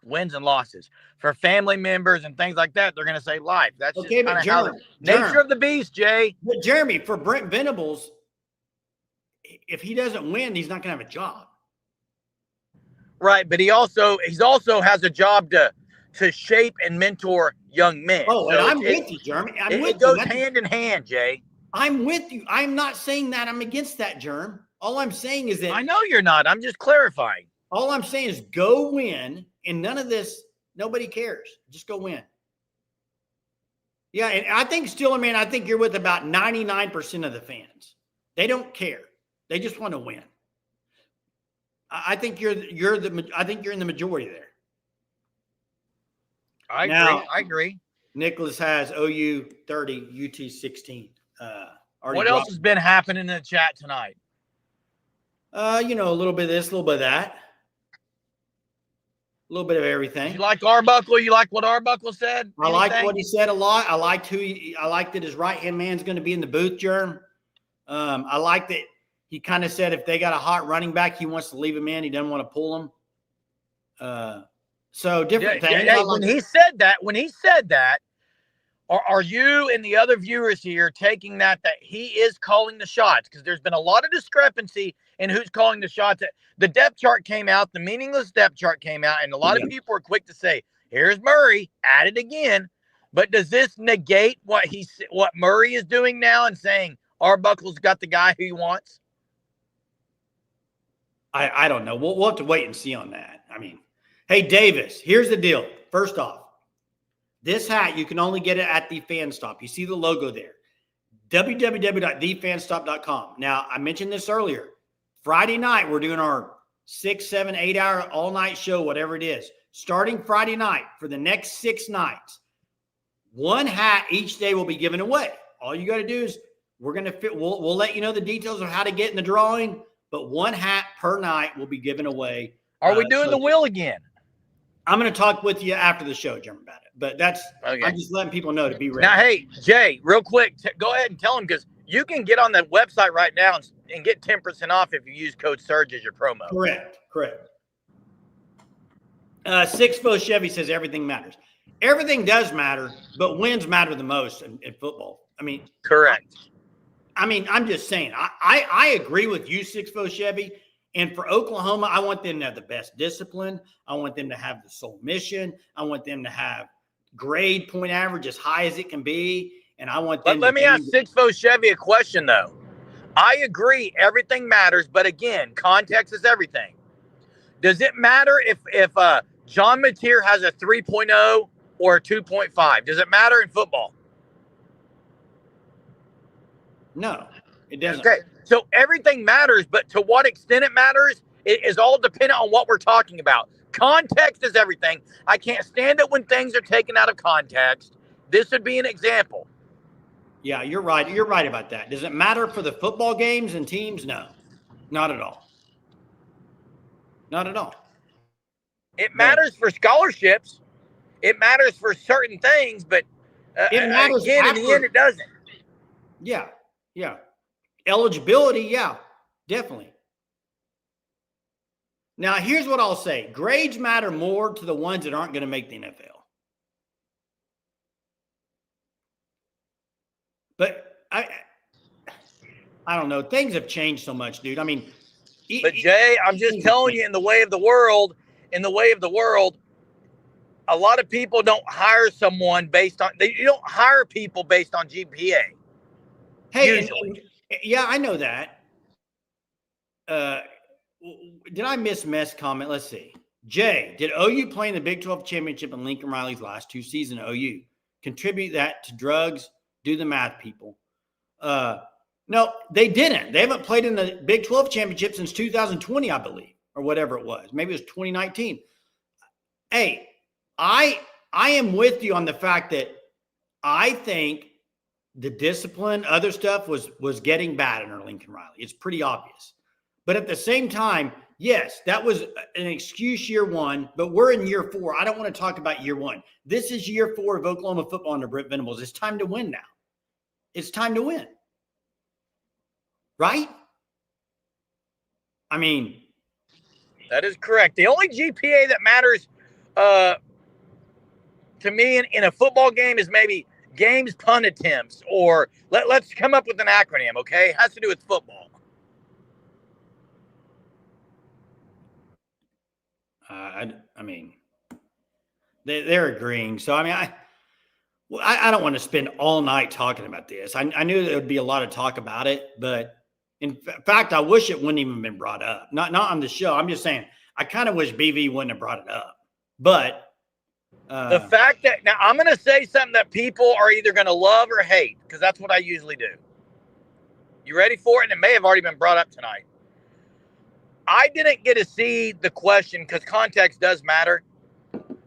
Speaker 2: wins and losses. For family members and things like that, they're going to say life. That's
Speaker 1: okay,
Speaker 2: just kind of nature of the beast, Jay.
Speaker 1: But Jeremy, for Brent Venables, if he doesn't win, he's not going to have a job.
Speaker 2: Right, but he also has a job to shape and mentor young men.
Speaker 1: Oh, so and I'm with you, Jeremy.
Speaker 2: It goes hand in hand, Jay.
Speaker 1: I'm with you. I'm not saying that I'm against that, Jerm. All I'm saying is that
Speaker 2: I know you're not. I'm just clarifying.
Speaker 1: All I'm saying is go win, and none of this. Nobody cares. Just go win. Yeah, and I think Steeler Man, I think you're with about 99% of the fans. They don't care. They just want to win. I think you're in the majority there.
Speaker 2: I agree.
Speaker 1: Nicholas has OU 30, UT 16.
Speaker 2: What else has been happening in the chat tonight?
Speaker 1: A little bit of this, a little bit of that. A little bit of everything.
Speaker 2: You like Arbuckle? You like what Arbuckle said?
Speaker 1: I like what he said a lot. I liked that his right-hand man's going to be in the booth, Jerm. I like that he kind of said if they got a hot running back, he wants to leave him in. He doesn't want to pull him. So different things.
Speaker 2: Yeah, when he said that, are you and the other viewers here taking that he is calling the shots? Because there's been a lot of discrepancy in who's calling the shots. The depth chart came out, the meaningless depth chart came out, and a lot of people are quick to say, "Here's Murray, at it again." But does this negate what Murray is doing now and saying Arbuckle's got the guy who he wants?
Speaker 1: I don't know. We'll have to wait and see on that. I mean, hey, Davis, here's the deal. First off, this hat, you can only get it at the Fan Stop. You see the logo there. www.thefanstop.com. Now, I mentioned this earlier. Friday night, we're doing our 6, 7, 8 hour all-night show, whatever it is. Starting Friday night for the next 6 nights, one hat each day will be given away. All you got to do is we'll let you know the details of how to get in the drawing, but one hat per night will be given away.
Speaker 2: Are we doing the wheel again?
Speaker 1: I'm going to talk with you after the show, Jim, about it. But that's okay. I'm just letting people know to be ready.
Speaker 2: Now, hey, Jay, real quick, go ahead and tell them because you can get on the website right now and get 10% off if you use code SURGE as your promo.
Speaker 1: Correct. 6-Fo Chevy says everything matters. Everything does matter, but wins matter the most in football. I mean,
Speaker 2: correct.
Speaker 1: I'm just saying, I agree with you, 6-Fo Chevy. And for Oklahoma, I want them to have the best discipline. I want them to have the sole mission. I want them to have grade point average as high as it can be. And I want them
Speaker 2: Let me ask Sixfo Chevy a question, though. I agree, everything matters, but again, context is everything. Does it matter if John Mateer has a 3.0 or a 2.5? Does it matter in football?
Speaker 1: No, it doesn't.
Speaker 2: Okay, so everything matters, but to what extent it matters is all dependent on what we're talking about. Context is everything. I can't stand it when things are taken out of context. This would be an example.
Speaker 1: Yeah, you're right. You're right about that. Does it matter for the football games and teams? No, not at all. Not at all.
Speaker 2: It matters for scholarships. It matters for certain things, but
Speaker 1: it matters
Speaker 2: again, in the end, it doesn't.
Speaker 1: Yeah, yeah. Eligibility, yeah, definitely. Now, here's what I'll say. Grades matter more to the ones that aren't going to make the NFL. But I don't know. Things have changed so much, dude. I mean,
Speaker 2: but Jay, I'm just telling you, in the way of the world, a lot of people don't hire someone based on, you don't hire people based on GPA.
Speaker 1: Hey, yeah, I know that. Did I miss Mess comment? Let's see. Jay, did OU play in the Big 12 championship in Lincoln Riley's last 2 seasons at OU contribute that to drugs? Do the math, people. No, they didn't. They haven't played in the Big 12 championship since 2020, I believe, or whatever it was. Maybe it was 2019. Hey, I am with you on the fact that I think the discipline, other stuff was getting bad in our Lincoln Riley. It's pretty obvious. But at the same time, yes, that was an excuse year 1, but we're in year 4. I don't want to talk about year 1. This is year 4 of Oklahoma football under Brent Venables. It's time to win now. It's time to win. Right? I mean,
Speaker 2: that is correct. The only GPA that matters to me in a football game is maybe games, punt attempts, or let's come up with an acronym, okay? It has to do with football.
Speaker 1: I mean, they're agreeing. So, I mean, I don't want to spend all night talking about this. I knew there would be a lot of talk about it, but in fact, I wish it wouldn't even been brought up. Not on the show. I'm just saying, I kind of wish BV wouldn't have brought it up. But
Speaker 2: the fact that now I'm going to say something that people are either going to love or hate, because that's what I usually do. You ready for it? And it may have already been brought up tonight. I didn't get to see the question because context does matter.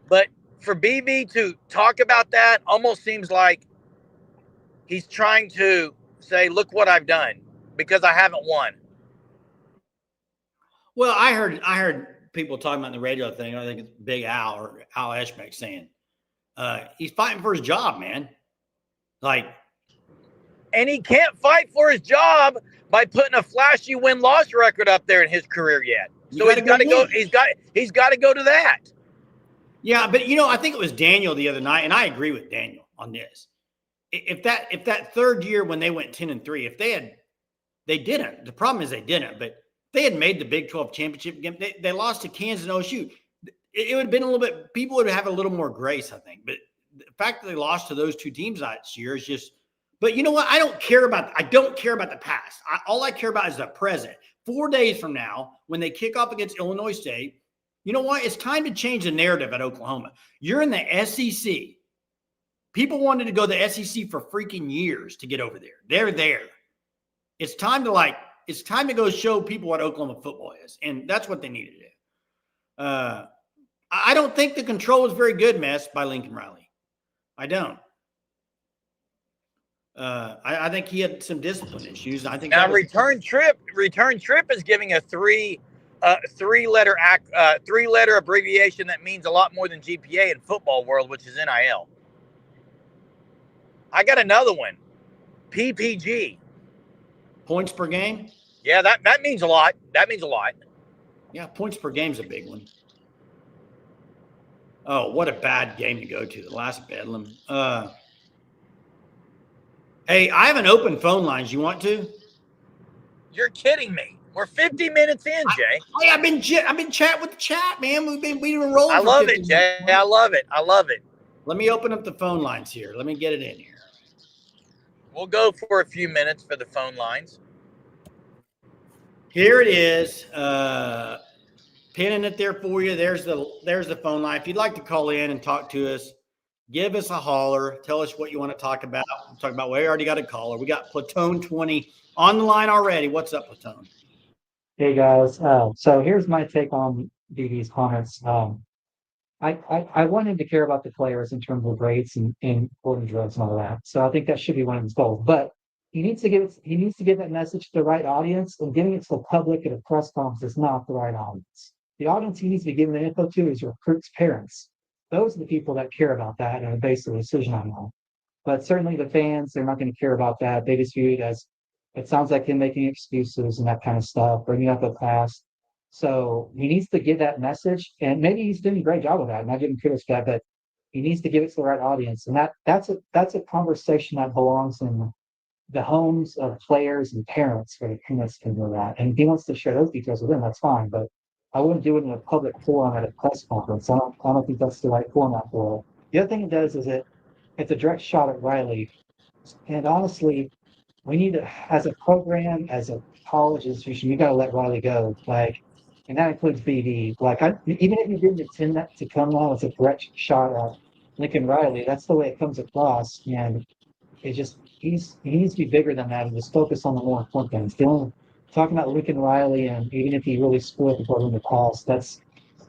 Speaker 2: But for BV to talk about that almost seems like he's trying to say, look what I've done because I haven't won.
Speaker 1: Well, I heard people talking about the radio thing. I think it's Big Al or Al Eschbeck saying he's fighting for his job, man.
Speaker 2: And he can't fight for his job by putting a flashy win-loss record up there in his career yet. So he's got to go. He's got to go to that.
Speaker 1: Yeah, but I think it was Daniel the other night, and I agree with Daniel on this. If that third year when they went 10-3, they didn't. The problem is they didn't. But they had made the Big 12 championship game. They lost to Kansas and OSU. It would have been a little bit. People would have a little more grace, I think. But the fact that they lost to those 2 teams last year is just. But you know what? I don't care about the past. All I care about is the present. 4 days from now, when they kick off against Illinois State, you know what? It's time to change the narrative at Oklahoma. You're in the SEC. People wanted to go to the SEC for freaking years to get over there. They're there. It's time to go show people what Oklahoma football is, and that's what they need to do. I don't think the control was very good, Mess, by Lincoln Riley. I don't. I think he had some discipline issues. I think
Speaker 2: now return trip is giving a three-letter abbreviation that means a lot more than GPA in football world, which is NIL. I got another one, PPG.
Speaker 1: Points per game?
Speaker 2: Yeah, that means a lot. That means a lot.
Speaker 1: Yeah, points per game is a big one. Oh, what a bad game to go to. The last Bedlam. Hey, I have an open phone lines. You want to?
Speaker 2: You're kidding me. We're 50 minutes in, Jay.
Speaker 1: I've been chatting with the chat, man. We've been rolling.
Speaker 2: I love it, Jay. I love it.
Speaker 1: Let me open up the phone lines here. Let me get it in here.
Speaker 2: We'll go for a few minutes for the phone lines.
Speaker 1: Here it is. Pinning it there for you. There's the phone line. If you'd like to call in and talk to us, give us a holler. Tell us what you want to talk about. We'll talk about. We already got a caller. We got Platoon 20 on the line already. What's up, Platoon?
Speaker 3: Hey guys, so here's my take on DD's comments. I want him to care about the players in terms of rates and holding drugs and all that. So I think that should be one of his goals. But he needs to give that message to the right audience, and giving it to the public at a press conference is not the right audience. The audience he needs to be giving the info to is recruits' parents. Those are the people that care about that and base their decision on that. But certainly the fans, they're not going to care about that. They just view it as, it sounds like him making excuses and that kind of stuff, bringing up the past. So he needs to give that message, and maybe he's doing a great job of that. And I give him kudos for that, but he needs to give it to the right audience. And that's a conversation that belongs in the homes of players and parents where the parents can do that. And if he wants to share those details with them, that's fine. But I wouldn't do it in a public forum at a press conference. I don't think that's the right format for it. The other thing it does is it's a direct shot at Riley. And honestly, we need to, as a program, as a college institution, you got to let Riley go. And that includes BD. Even if you didn't intend that to come out as a direct shot at Lincoln Riley, that's the way it comes across. And it just, he needs to be bigger than that and just focus on the more important things. Talking about Lincoln Riley, and even if he really screwed the program in the past,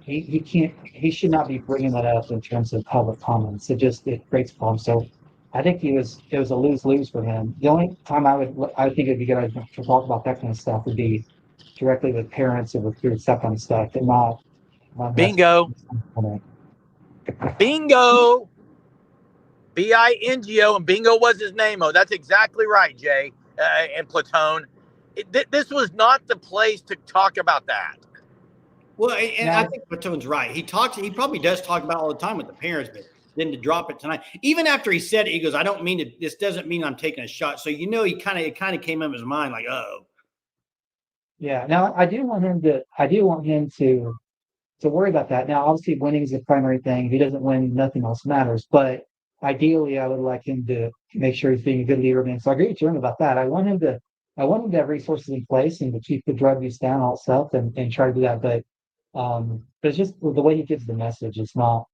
Speaker 3: he should not be bringing that up in terms of public comments. It creates problems. So I think it was a lose-lose for him. The only time I think it'd be good to talk about that kind of stuff would be directly with parents and recruits, that kind of stuff, and not
Speaker 2: Bingo. Bingo. Bingo, and Bingo was his name. Oh, that's exactly right, Jay and Platoon. This was not the place to talk about that.
Speaker 1: Well, and I think Platoon's right. He probably does talk about it all the time with the parents, but then to drop it tonight, even after he said it, he goes, "I don't mean it. This doesn't mean I'm taking a shot." So it kind of came in his mind like, "Oh."
Speaker 3: Yeah. Now I do want him to worry about that. Now, obviously, winning is the primary thing. If he doesn't win, nothing else matters. But ideally, I would like him to make sure he's being a good leader. Man, so I agree with Jeremy about that. I want him to have resources in place and to keep the drug use down, all stuff, and try to do that. But it's just the way he gives the message is not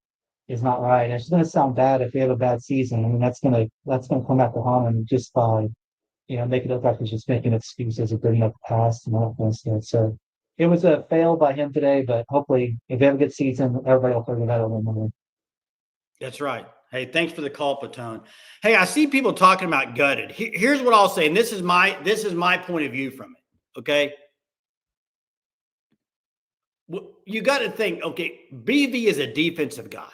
Speaker 3: right. And it's going to sound bad if we have a bad season. I mean, that's going to come back to haunt him just by make it look like he's just making excuses or bringing up the past and all that kind of stuff. So it was a fail by him today, but hopefully, if they have a good season, everybody will figure that out.
Speaker 1: That's right. Hey, thanks for the call, Platoon. Hey, I see people talking about gutted. Here's what I'll say, and this is my point of view from it. Okay, you got to think. Okay, BV is a defensive guy.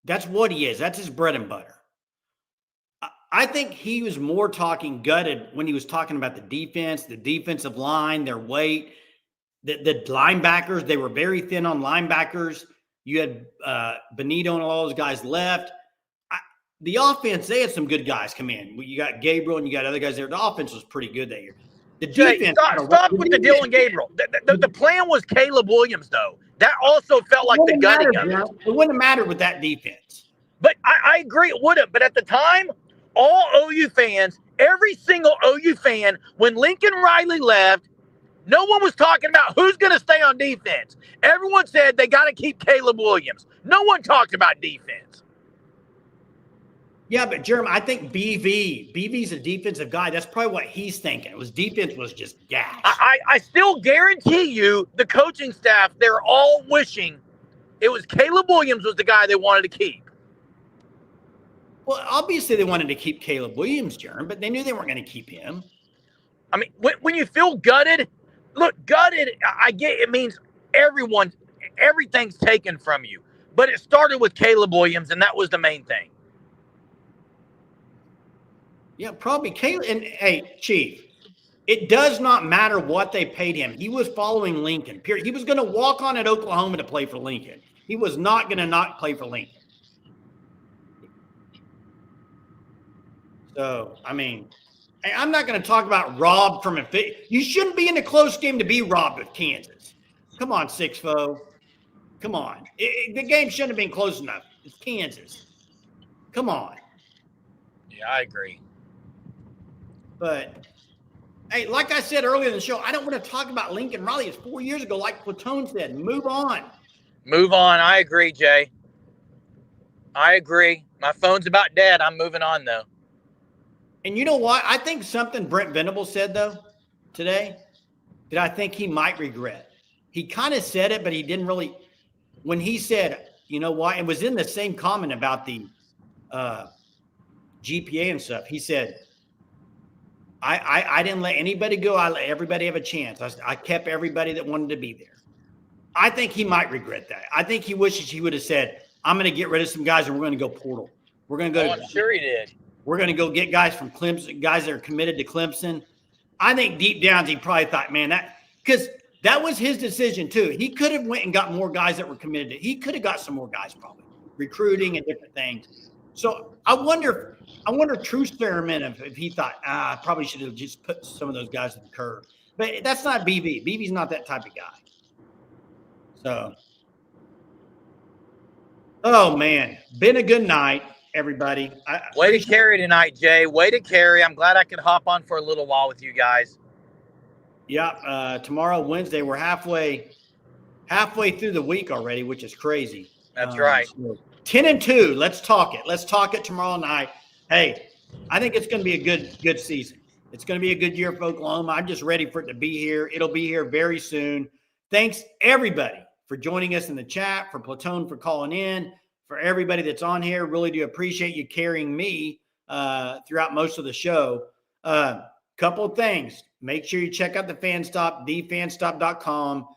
Speaker 1: That's what he is. That's his bread and butter. I think he was more talking gutted when he was talking about the defense, the defensive line, their weight, the linebackers. They were very thin on linebackers. You had Benito and all those guys left. The offense, they had some good guys come in. You got Gabriel and you got other guys there. The offense was pretty good that year. The defense.
Speaker 2: Stop with the Dylan Gabriel. The plan was Caleb Williams, though. That also felt like the gutting of it.
Speaker 1: It wouldn't have mattered with that defense.
Speaker 2: But I agree it would have. But at the time, all OU fans, every single OU fan, when Lincoln Riley left, no one was talking about who's going to stay on defense. Everyone said they got to keep Caleb Williams. No one talked about defense.
Speaker 1: Yeah, but Jeremy, I think BV's a defensive guy. That's probably what he's thinking. Defense was just gas.
Speaker 2: I still guarantee you the coaching staff, they're all wishing it was Caleb Williams was the guy they wanted to keep.
Speaker 1: Well, obviously they wanted to keep Caleb Williams, Jeremy, but they knew they weren't going to keep him.
Speaker 2: I mean, when you feel gutted, I get it means everything's taken from you. But it started with Caleb Williams, and that was the main thing.
Speaker 1: Yeah, probably Caleb. And hey, Chief, it does not matter what they paid him. He was following Lincoln. Period. He was going to walk on at Oklahoma to play for Lincoln. He was not going to not play for Lincoln. So, I mean, I'm not going to talk about robbed from a fit. You shouldn't be in a close game to be robbed with Kansas. Come on, 6-4. Come on. The game shouldn't have been close enough. It's Kansas. Come on.
Speaker 2: Yeah, I agree.
Speaker 1: But, hey, like I said earlier in the show, I don't want to talk about Lincoln Riley. It's 4 years ago, like Platone said. Move on.
Speaker 2: Move on. I agree, Jay. I agree. My phone's about dead. I'm moving on, though.
Speaker 1: And you know what? I think something Brent Venables said, though, today that I think he might regret. He kind of said it, but he didn't really. When he said, you know what? It was in the same comment about the GPA and stuff. He said, I didn't let anybody go. I let everybody have a chance. I kept everybody that wanted to be there. I think he might regret that. I think he wishes he would have said, I'm going to get rid of some guys and we're going to go portal. We're going to go.
Speaker 2: I'm sure he did.
Speaker 1: We're going to go get guys from Clemson, guys that are committed to Clemson. I think deep down he probably thought, man, because that was his decision too. He could have went and got more guys that were committed. He could have got some more guys probably, recruiting and different things. So I wonder true experiment if he thought, I probably should have just put some of those guys in the curve. But that's not BB. BB's not that type of guy. So, oh man, been a good night. Everybody.
Speaker 2: Way to carry tonight, Jay. Way to carry. I'm glad I could hop on for a little while with you guys.
Speaker 1: Yeah. Tomorrow, Wednesday, we're halfway through the week already, which is crazy.
Speaker 2: That's right.
Speaker 1: So 10-2. Let's talk it. Let's talk it tomorrow night. Hey, I think it's going to be a good season. It's going to be a good year for Oklahoma. I'm just ready for it to be here. It'll be here very soon. Thanks, everybody, for joining us in the chat, for Platone for calling in. For everybody that's on here, really do appreciate you carrying me throughout most of the show. Couple of things. Make sure you check out the FanStop, thefanstop.com.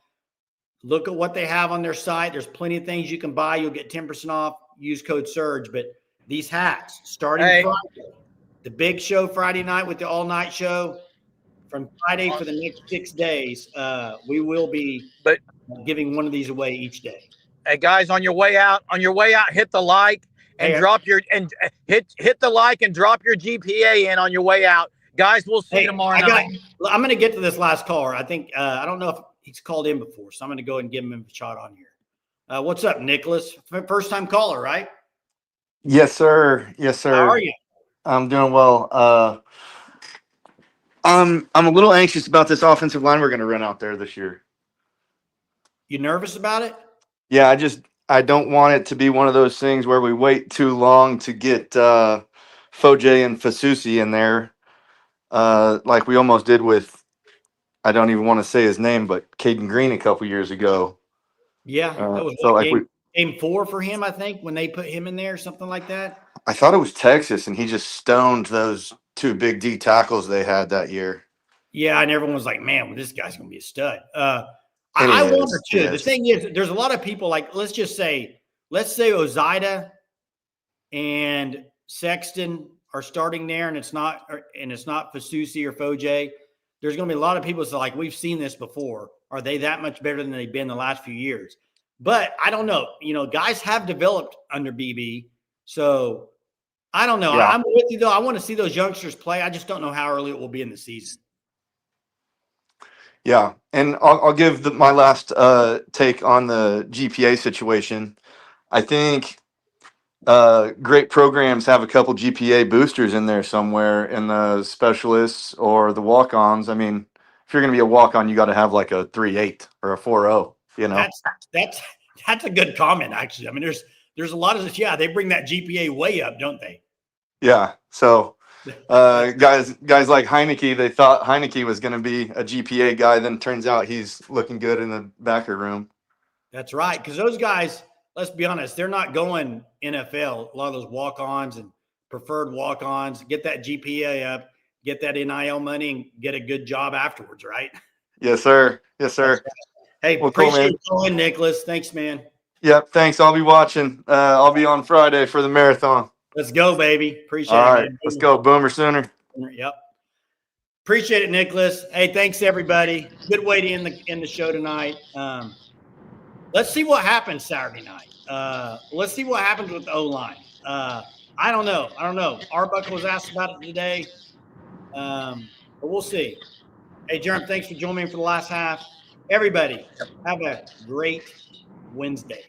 Speaker 1: Look at what they have on their site. There's plenty of things you can buy. You'll get 10% off. Use code SURGE. But these hats, starting Friday, the big show Friday night with the all-night show, from Friday for the next 6 days, we will be giving one of these away each day.
Speaker 2: Hey guys, on your way out, hit the like and hit the like and drop your GPA in on your way out. Guys, we'll see you tomorrow night.
Speaker 1: I'm going to get to this last caller. I think I don't know if he's called in before, so I'm going to go ahead and give him a shot on here. What's up, Nicholas? First time caller, right?
Speaker 4: Yes, sir. Yes, sir.
Speaker 1: How are you?
Speaker 4: I'm doing well. I'm a little anxious about this offensive line we're going to run out there this year.
Speaker 1: You nervous about it?
Speaker 4: Yeah, I don't want it to be one of those things where we wait too long to get Foje and Fasusi in there, like we almost did with, I don't even want to say his name, but Caden Green a couple years ago.
Speaker 1: Yeah, that was game 4 for him, I think, when they put him in there, something like that.
Speaker 4: I thought it was Texas, and he just stoned those 2 big D tackles they had that year.
Speaker 1: Yeah, and everyone was like, man, well, this guy's going to be a stud. I wonder too. The thing is, there's a lot of people like, let's say Ozida and Sexton are starting there, and it's not Fasusi or Foje. There's going to be a lot of people that like, we've seen this before. Are they that much better than they've been the last few years? But I don't know. Guys have developed under BB, so I don't know.
Speaker 4: Yeah.
Speaker 1: I'm with you though. I want to see those youngsters play. I just don't know how early it will be in the season.
Speaker 4: Yeah, and I'll give my last take on the GPA situation. I think great programs have a couple GPA boosters in there somewhere in the specialists or the walk-ons. I mean, if you're going to be a walk-on, you got to have like a 3.8 or a 4.0.
Speaker 1: That's a good comment, actually. I mean, there's a lot of this. Yeah, they bring that GPA way up, don't they?
Speaker 4: Yeah. So. Guys like Heineke, they thought Heineke was going to be a GPA guy. Then turns out he's looking good in the backer room.
Speaker 1: That's right. Because those guys, let's be honest, they're not going NFL. A lot of those walk-ons and preferred walk-ons, get that GPA up, get that NIL money, and get a good job afterwards, right?
Speaker 4: Yes, sir. Yes, sir.
Speaker 1: Right. Hey, well, appreciate you calling, Nicholas. Thanks, man.
Speaker 4: Yep. Thanks. I'll be watching. I'll be on Friday for the marathon.
Speaker 1: Let's go, baby. Appreciate it.
Speaker 4: All right,
Speaker 1: man.
Speaker 4: let's go. Boomer Sooner.
Speaker 1: Yep. Appreciate it, Nicholas. Hey, thanks everybody. Good way to end the show tonight. Let's see what happens Saturday night. Let's see what happens with the O-line. I don't know. Arbuckle was asked about it today. But we'll see. Hey, Jerem, thanks for joining me for the last half. Everybody, have a great Wednesday.